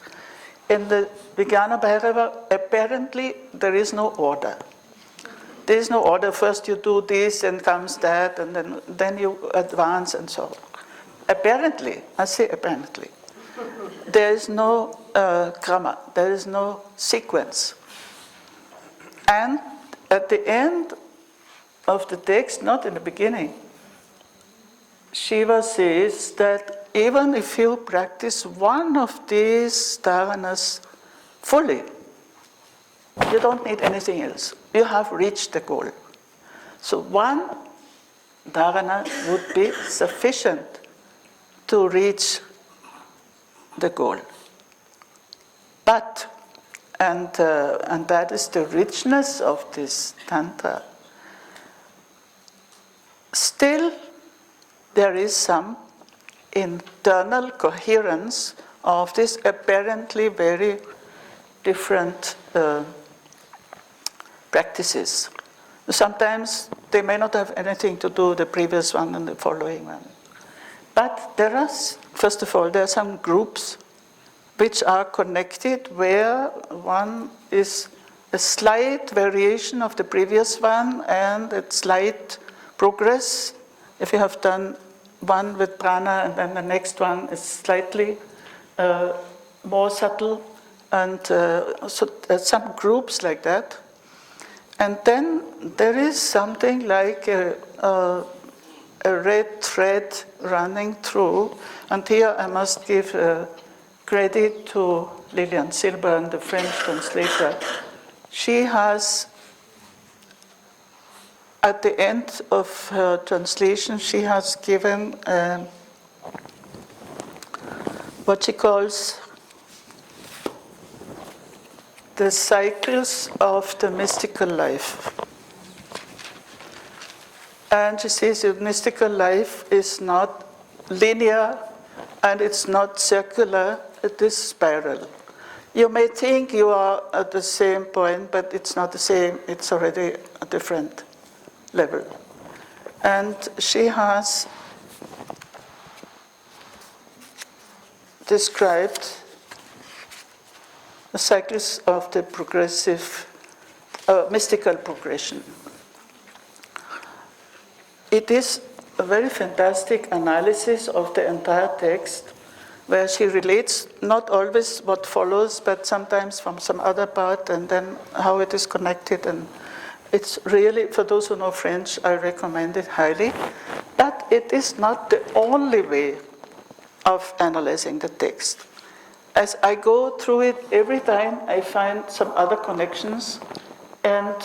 In the Vijñāna Bhairava, apparently there is no order. There is no order. First you do this, and comes that, and then you advance, and so on. Apparently, I say apparently, there is no krama, there is no sequence. And at the end of the text, not in the beginning, Shiva says that even if you practice one of these dharanas fully, you don't need anything else. You have reached the goal. So one dharana would be sufficient to reach the goal. But, and that is the richness of this Tantra, still there is some internal coherence of this apparently very different practices. Sometimes they may not have anything to do with the previous one and the following one. But there are, first of all, there are some groups which are connected where one is a slight variation of the previous one and a slight progress. If you have done one with prana and then the next one is slightly more subtle, and so there's some groups like that. And then there is something like a red thread running through, and here I must give credit to Lilian Silburn, the French translator. She has, at the end of her translation, she has given what she calls the cycles of the mystical life. And she says the mystical life is not linear and it's not circular, it is spiral. You may think you are at the same point, but it's not the same, it's already a different level. And she has described the cycles of the progressive, mystical progression. It is a very fantastic analysis of the entire text, where she relates not always what follows, but sometimes from some other part, and then how it is connected. And it's really, for those who know French, I recommend it highly. But it is not the only way of analyzing the text. As I go through it, every time I find some other connections. And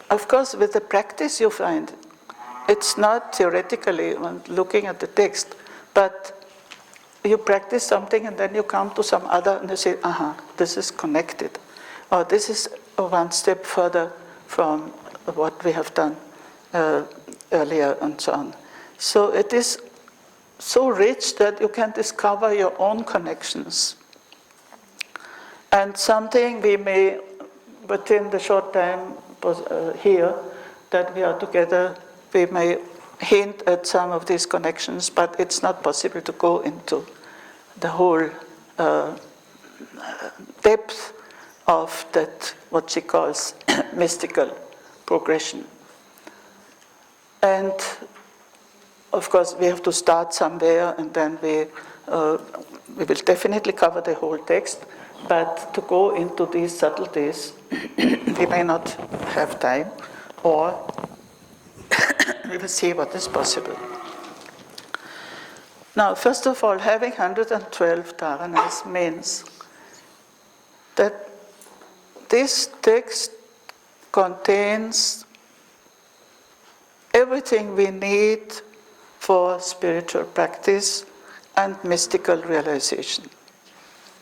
of course, with the practice you find, it's not theoretically when looking at the text, but you practice something and then you come to some other and you say, aha, this is connected. Or this is one step further from what we have done earlier and so on. So it is so rich that you can discover your own connections. And something we may, within the short time here that we are together, we may hint at some of these connections, but it's not possible to go into the whole depth of that, what she calls mystical progression. And of course, we have to start somewhere, and then we will definitely cover the whole text. But to go into these subtleties, we may not have time, or we will see what is possible. Now, first of all, having 112 dharanas means that this text contains everything we need for spiritual practice and mystical realization.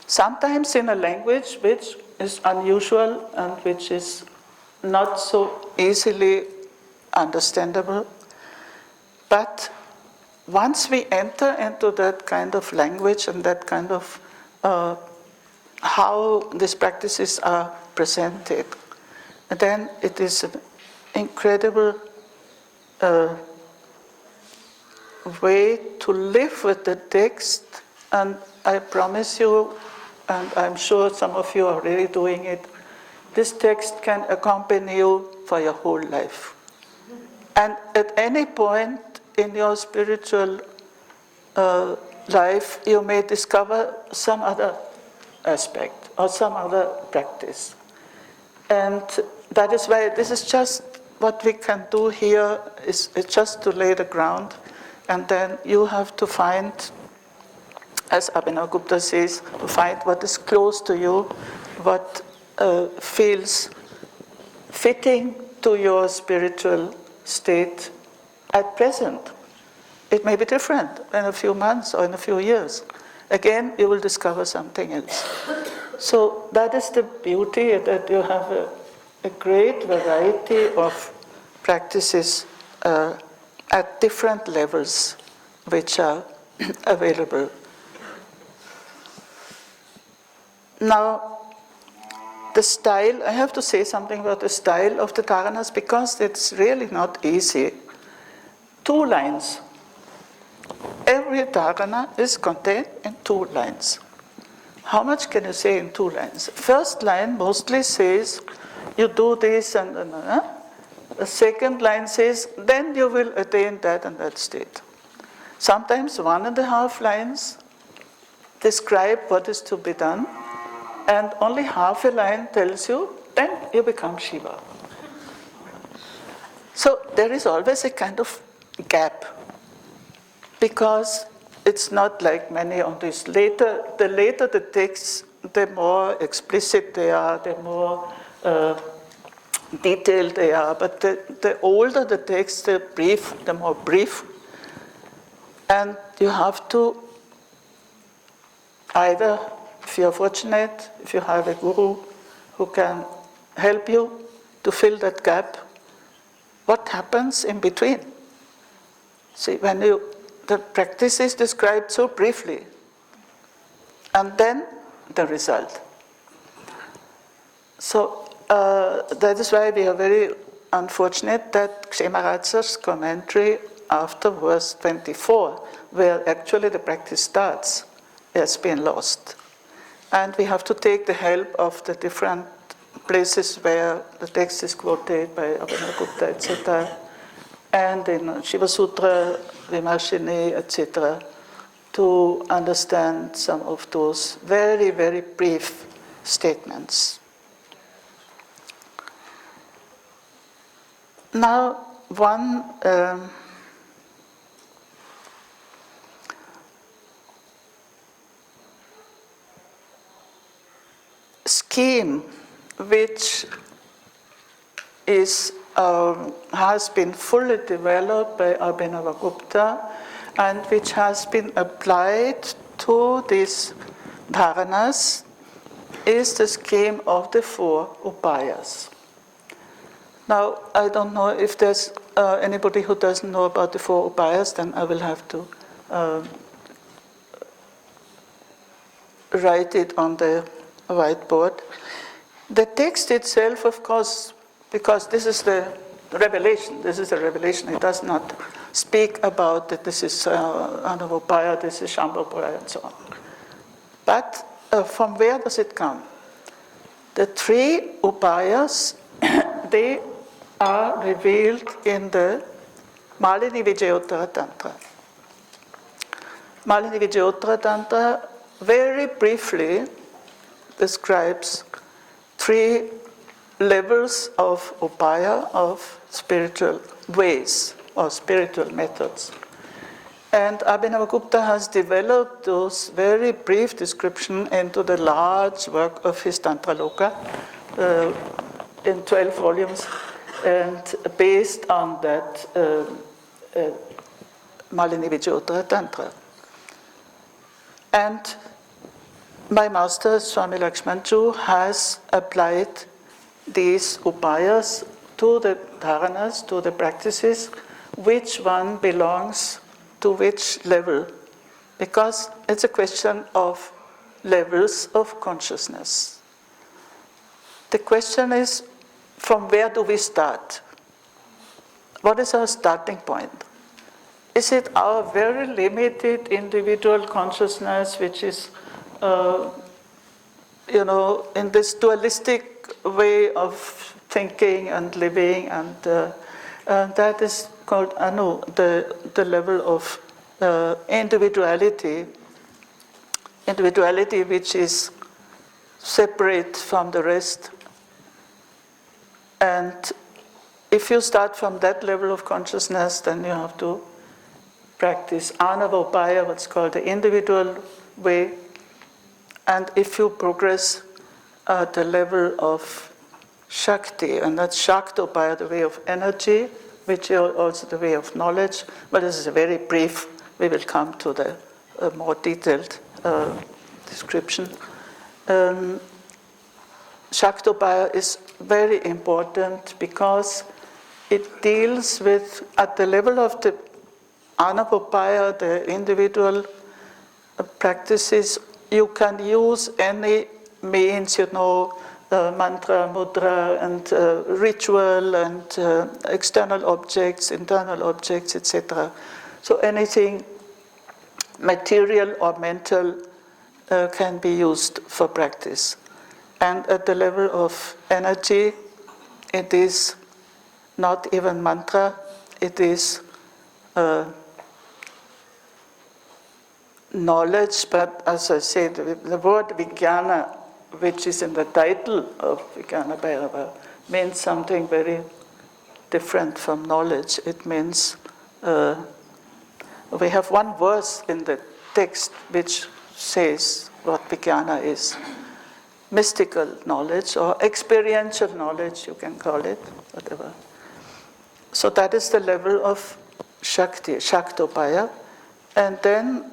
Sometimes in a language which is unusual and which is not so easily understandable, but once we enter into that kind of language and that kind of how these practices are presented, then it is an incredible way to live with the text. And I promise you, and I'm sure some of you are really doing it, this text can accompany you for your whole life. And at any point in your spiritual life, you may discover some other aspect or some other practice. And that is why this is just what we can do here, is just to lay the ground, and then you have to find, as Abhinavagupta says, to find what is close to you, what feels fitting to your spiritual state at present. It may be different in a few months or in a few years. Again, you will discover something else. So that is the beauty, that you have a great variety of practices at different levels which are available. Now, the style, I have to say something about the style of the dharanas because it's really not easy. 2 lines. Every dharana is contained in 2 lines. How much can you say in 2 lines? First line mostly says, you do this and the second line says, then you will attain that and that state. Sometimes 1.5 lines describe what is to be done, and only half a line tells you, then you become Shiva. So there is always a kind of gap, because it's not like many on this. The later the texts, the more explicit they are, the more detailed they are. But the older the text, the more brief. And you have to either, if you're fortunate, if you have a guru who can help you to fill that gap, what happens in between? See, when the practice is described so briefly, and then the result. So that is why we are very unfortunate that Kshemaraja's commentary after verse 24, where actually the practice starts, has been lost. And we have to take the help of the different places where the text is quoted by Abhinavagupta, etc., and in Shiva Sutra, Vimarshini, etc., to understand some of those very, very brief statements. Now, one scheme which is has been fully developed by Abhinavagupta and which has been applied to these dharanas is the scheme of the 4 upayas. Now, I don't know if there's anybody who doesn't know about the 4 upayas, then I will have to write it on the whiteboard. The text itself, of course, because this is the revelation, it does not speak about that this is Anavopaya, this is Shambhapaya, and so on. But from where does it come? The three upayas, they are revealed in the Malini Vijayottara Tantra. Malini Vijayottara Tantra very briefly describes three levels of upaya, of spiritual ways or spiritual methods. And Abhinavagupta has developed those very brief description into the large work of his Tantra Loka in 12 volumes, and based on that Malini Vijayottara Tantra. And my master, Swami Lakshman, has applied these upayas to the dharanas, to the practices, which one belongs to which level, because it's a question of levels of consciousness. The question is, from where do we start? What is our starting point? Is it our very limited individual consciousness, which is, in this dualistic way of thinking and living, and that is called anu, the level of individuality which is separate from the rest. And if you start from that level of consciousness, then you have to practice Anavopaya, what's called the individual way. And if you progress at the level of Shakti, and that's Shaktopaya, the way of energy, which is also the way of knowledge, but this is a very brief, we will come to the more detailed description. Shaktopaya is very important because it deals with, at the level of the Anavopaya, the individual practices, you can use any means, mantra, mudra, and ritual, and external objects, internal objects, etc. So anything material or mental can be used for practice. And at the level of energy, it is not even mantra, it is knowledge, but as I said, the word Vijnana, which is in the title of Vijñāna Bhairava, means something very different from knowledge. It means, we have one verse in the text which says what Vijnana is. Mystical knowledge or experiential knowledge, you can call it, whatever. So that is the level of Shakti, Shaktopaya. And then,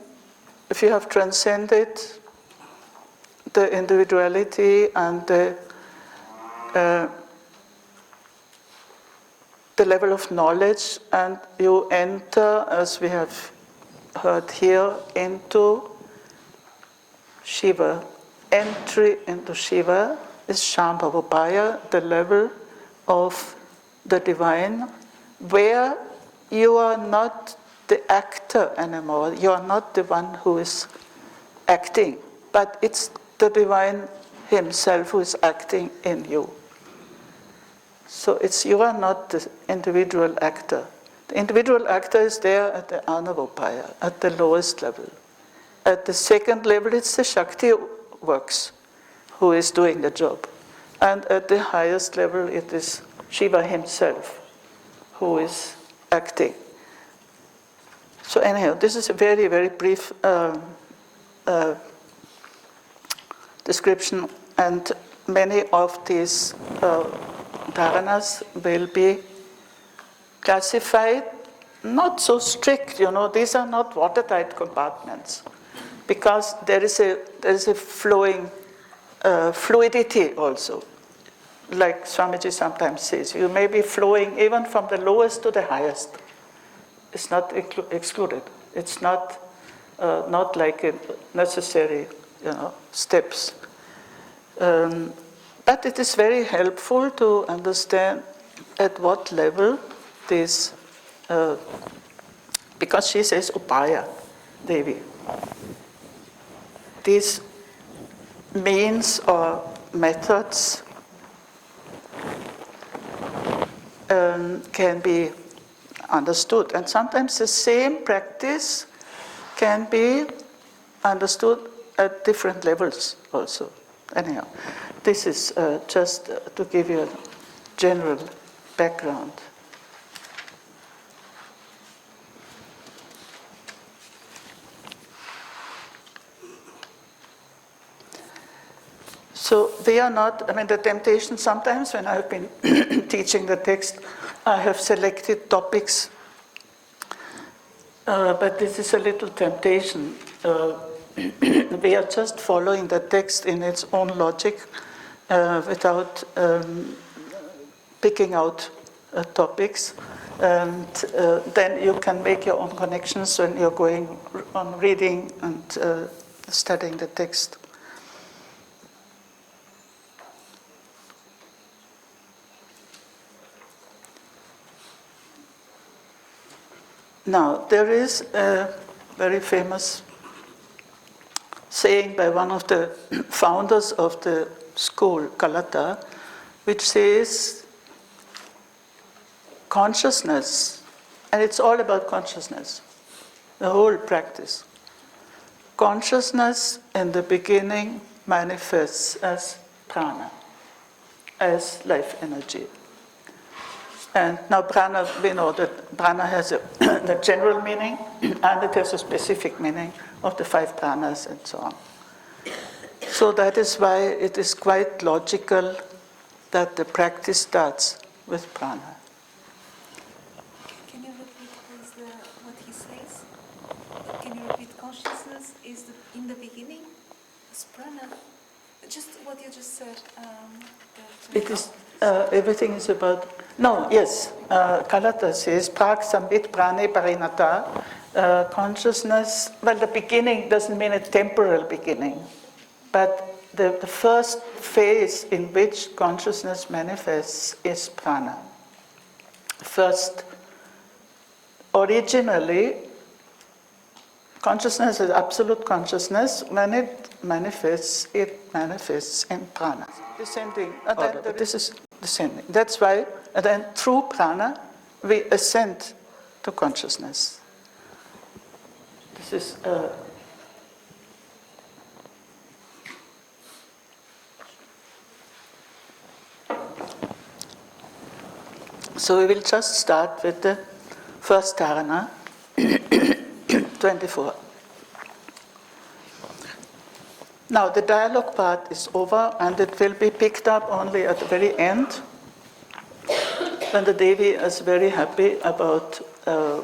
if you have transcended the individuality and the level of knowledge, and you enter, as we have heard here, into Shiva. Entry into Shiva is Shambhavopaya, the level of the divine, where you are not the actor anymore. You are not the one who is acting, but it's the divine himself who is acting in you. So you are not the individual actor. The individual actor is there at the Anavopaya, at the lowest level. At the second level, it's the Shakti works who is doing the job. And at the highest level, it is Shiva himself who is acting. So anyhow, this is a very, very brief description, and many of these dharanas will be classified not so strict, these are not watertight compartments, because there is a flowing fluidity also. Like Swamiji sometimes says, you may be flowing even from the lowest to the highest. It's not excluded. It's not like a necessary, steps. But it is very helpful to understand at what level this, because she says Upaya, Devi. These means or methods can be understood. And sometimes the same practice can be understood at different levels also. Anyhow, this is just to give you a general background. So they are not, the temptation sometimes when I've been teaching the text, I have selected topics, but this is a little temptation. We are just following the text in its own logic without picking out topics. And then you can make your own connections when you're going on reading and studying the text. Now, there is a very famous saying by one of the founders of the school, Kalata, which says consciousness, and it's all about consciousness, the whole practice. Consciousness in the beginning manifests as prana, as life energy. And now prana, we know that prana has the general meaning and it has a specific meaning of the 5 pranas and so on. So that is why it is quite logical that the practice starts with prana. Can you repeat please what he says? Can you repeat consciousness is in the beginning? Is prana? Just what you just said. It is, everything is about, no, yes, Kalata says, Prag Sambit Prane Parinata, consciousness, well, the beginning doesn't mean a temporal beginning, but the first phase in which consciousness manifests is prana. First, originally, consciousness is absolute consciousness. When it manifests in prana. Descending. This is descending. That's why, and then through prana, we ascend to consciousness. This is so we will just start with the first dharana, 24. Now the dialogue part is over and it will be picked up only at the very end when the Devi is very happy about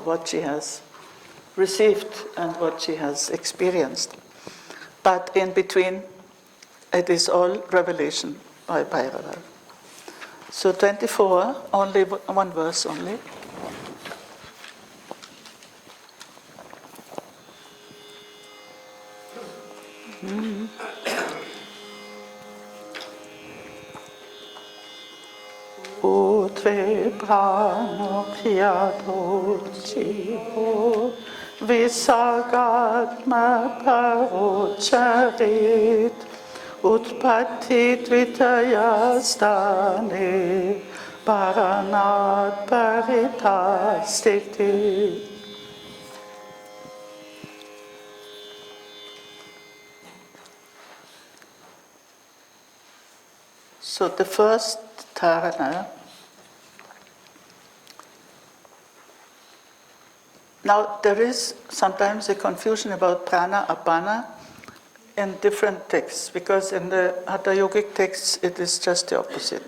what she has received and what she has experienced. But in between, it is all revelation by Bhairava. So 24, only one verse only. Utre prano khyato chiho visagatma parocharit utpatit vitayastane paranat paritastiti. So the first dharana. Now there is sometimes a confusion about prana, apana in different texts, because in the Hatha Yogic texts it is just the opposite.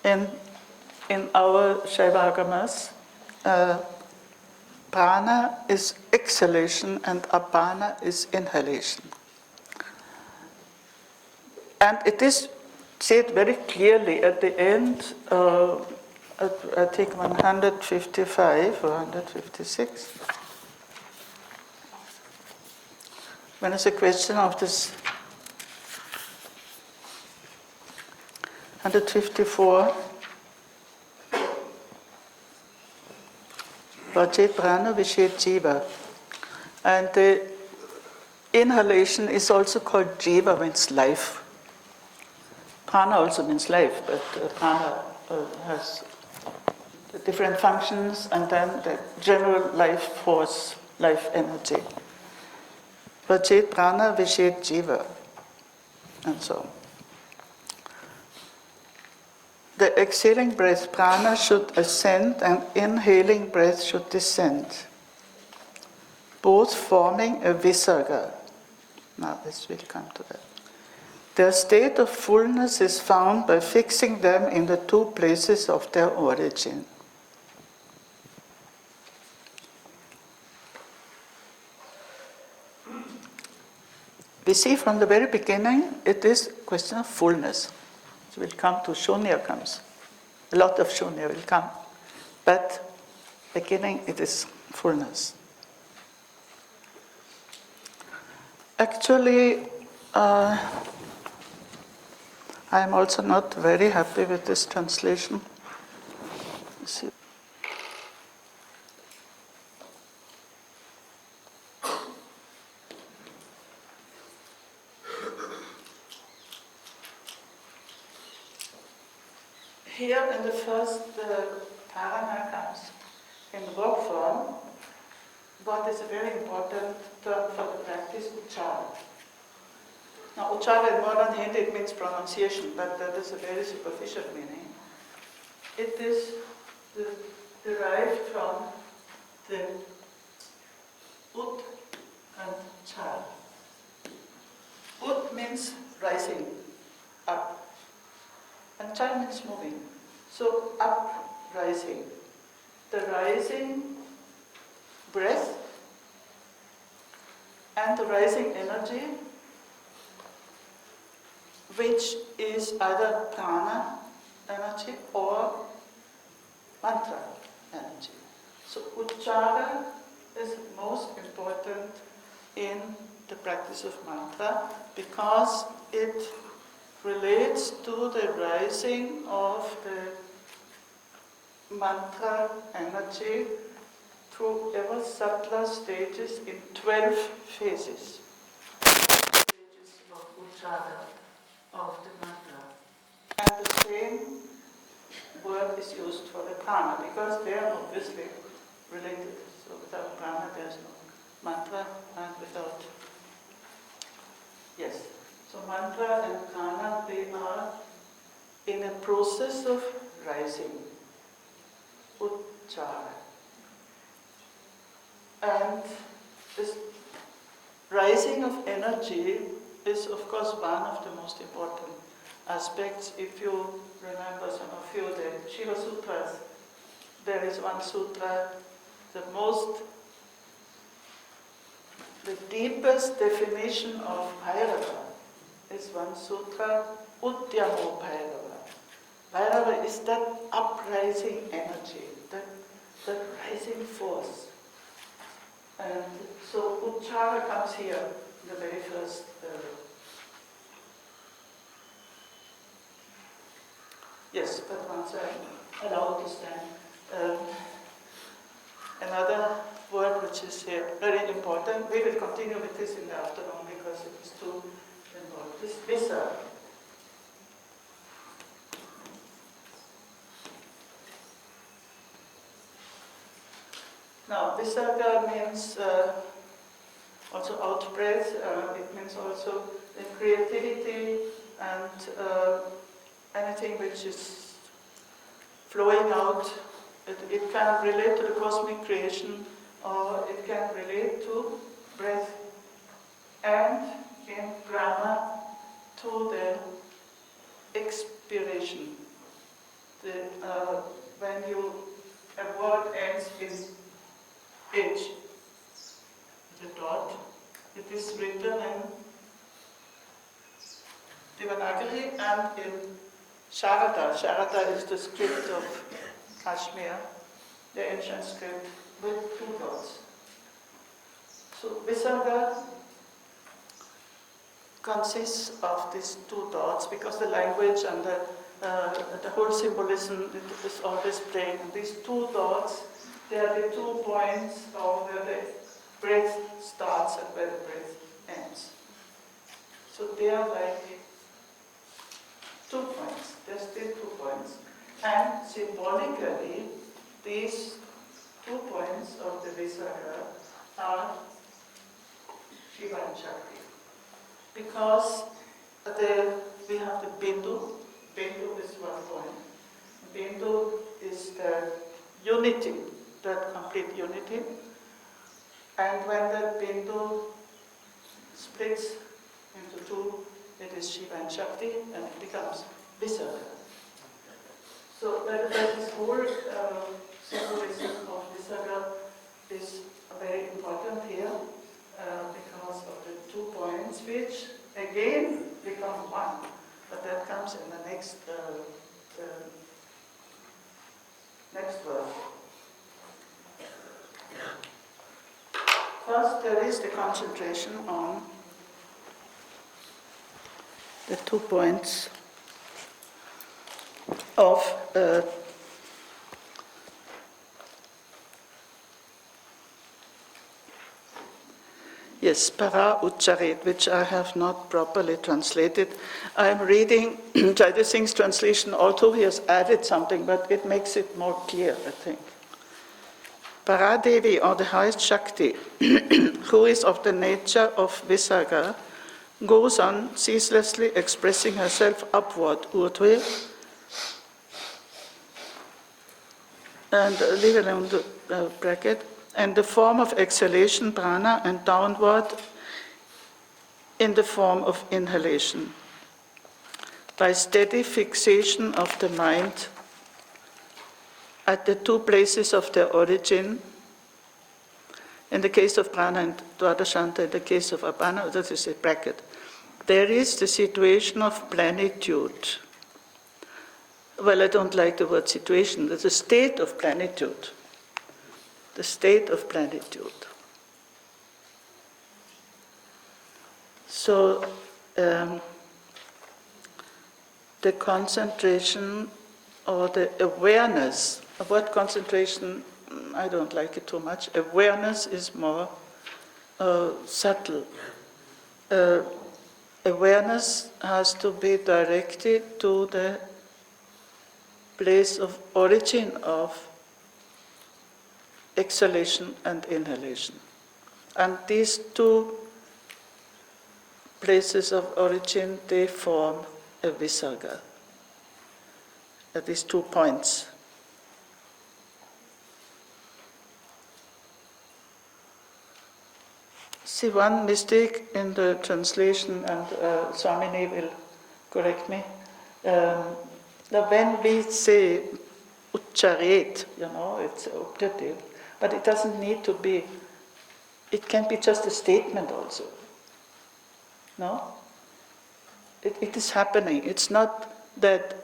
In our Shaiva Agamas, prana is exhalation and apana is inhalation. And it is said very clearly at the end, I think 155 or 156, when it's a question of this 154. Vajit prana vishet jiva. And the inhalation is also called jiva, means life. Prana also means life, but prana has the different functions and then the general life force, life energy. Vajit prana vishet jiva. And so on. The exhaling breath, prana, should ascend and inhaling breath should descend, both forming a visarga. Now this will come to that. Their state of fullness is found by fixing them in the two places of their origin. We see from the very beginning, it is a question of fullness. So we'll come to shunya comes. A lot of shunya will come. But beginning, it is fullness. Actually, I am also not very happy with this translation. Let's see. Here in the first parana comes in verb form, what is a very important term for the practice, uchara. Now, uchara in modern Hindi, it means pronunciation, but that is a very superficial meaning. It is derived from the ut and chara. Ut means rising, up. And chara means moving. So up, rising. The rising breath and the rising energy, which is either prana energy or mantra energy. So uchara is most important in the practice of mantra because it relates to the rising of the mantra energy through ever subtler stages in 12 phases. Stages of uchara of the mantra. And the same word is used for the prana because they are obviously related. So without prana there is no mantra, and without, yes. So mantra and prana, they are in a process of rising, uchara. And this rising of energy is of course one of the most important aspects. If you remember some of you, the Shiva Sutras, there is one sutra, the deepest definition of Bhairava is one sutra, Udyamo Bhairava. Bhairava is that uprising energy, that rising force. And so uchara comes here, the very first. Yes, but once I'm allowed to stand. Another word which is here very important, we will continue with this in the afternoon because it is too involved. This visa. Now, visarga means also out-breath, it means also creativity and anything which is flowing out. It can relate to the cosmic creation or it can relate to breath and in prana to the expiration. When a word ends in H, the dot, it is written in Devanagari and in Sharada. Sharada is the script of Kashmir, the ancient script, with two dots. So Visarga consists of these two dots because the language and the the whole symbolism is always playing. And these two dots, they are the 2 points of where the breath starts and where the breath ends. So they are like 2 points. They're still 2 points. And symbolically, these 2 points of the Visarga are Shiva and Shakti. Because we have the Bindu. Bindu is 1 point. Bindu is the unity, that complete unity. And when the Bindu splits into 2, it is Shiva and Shakti, and it becomes Visarga. So this whole symbolism of Visarga is very important here because of the 2 points, which again become 1. But that comes in the next verse. First, there is the concentration on the 2 points of para uccharet, which I have not properly translated. I am reading Jaydev Singh's translation, although he has added something, but it makes it more clear, I think. Paradevi, or the highest Shakti, who is of the nature of Visarga, goes on ceaselessly expressing herself upward, urdhva, and leave alone the bracket, and the form of exhalation, prana, and downward in the form of inhalation. By steady fixation of the mind at the 2 places of their origin, in the case of prana and dvadashanta, in the case of apana, that is a bracket, there is the situation of plenitude. Well, I don't like the word situation, there's a state of plenitude. The state of plenitude. So, the concentration or the awareness, the word concentration, I don't like it too much. Awareness is more subtle. Awareness has to be directed to the place of origin of exhalation and inhalation. And these 2 places of origin, they form a Visarga. At these 2 points. See, one mistake in the translation, and Swami will correct me. Now when we say uccharet, it's optative, but it doesn't need to be, it can be just a statement also. No? It is happening. It's not that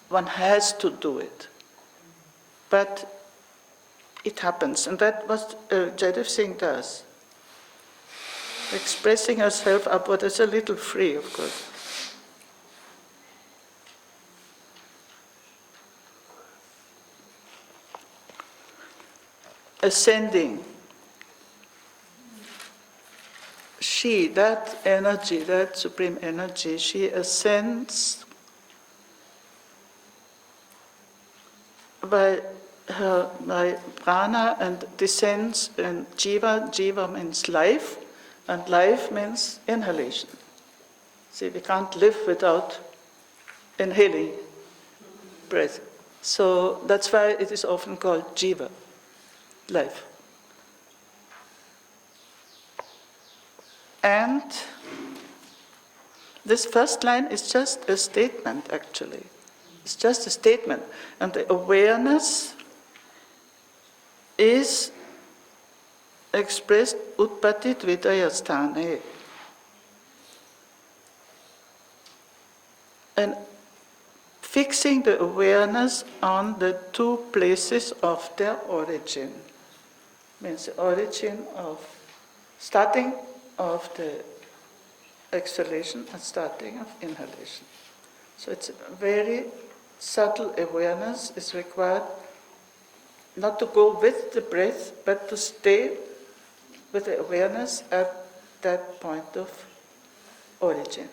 one has to do it, but it happens. And that what Jaydev Singh does. Expressing herself upward is a little free, of course. Ascending. She, that energy, that supreme energy, she ascends by prana and descends in jiva. Jiva means life, and life means inhalation. See, we can't live without inhaling breath. So that's why it is often called jiva, life. And this first line is just a statement, actually. It's just a statement. And the awareness is expressed utpatti dvidaya sthane. And fixing the awareness on the 2 places of their origin. Means the origin of starting of the exhalation and starting of inhalation. So it's very subtle awareness is required, not to go with the breath, but to stay with the awareness at that point of origin.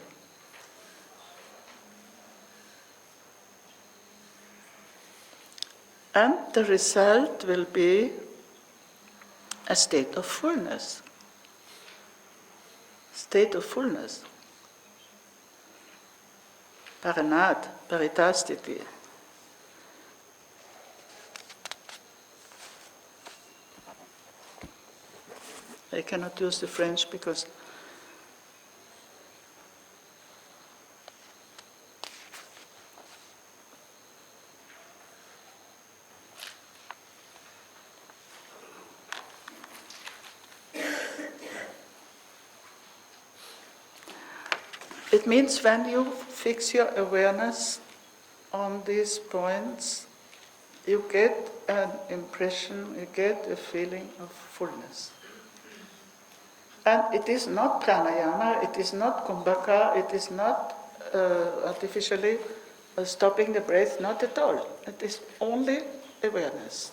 And the result will be a state of fullness. State of fullness. Paranat, paritastiti. I cannot use the French because it means when you fix your awareness on these points, you get an impression, you get a feeling of fullness. And it is not pranayama, it is not kumbhaka, it is not artificially stopping the breath, not at all. It is only awareness.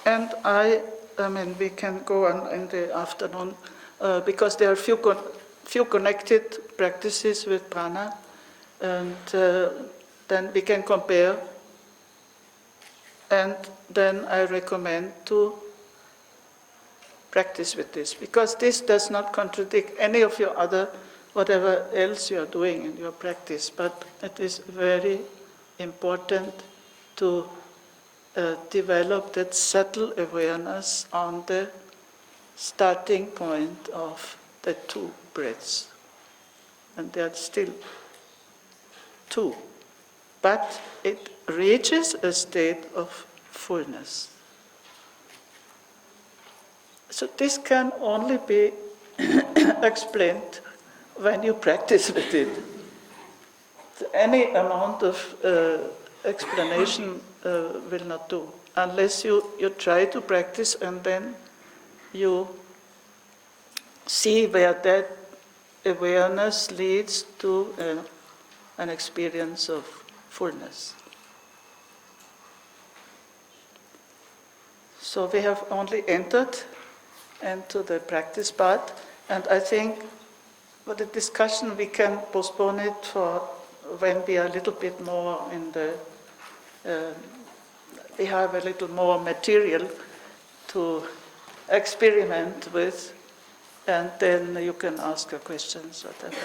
And I mean, we can go on in the afternoon because there are few connected practices with prana, and then we can compare. And then I recommend to practice with this, because this does not contradict any of your other, whatever else you are doing in your practice, but it is very important to develop that subtle awareness on the starting point of the two breaths. And there are still two, but it reaches a state of fullness. So this can only be explained when you practice with it. Any amount of explanation will not do, unless you try to practice and then you see where that awareness leads to an experience of fullness. So we have only entered into the practice part, and I think for the discussion we can postpone it for when we are a little bit more in the, we have a little more material to experiment with, and then you can ask your questions, whatever.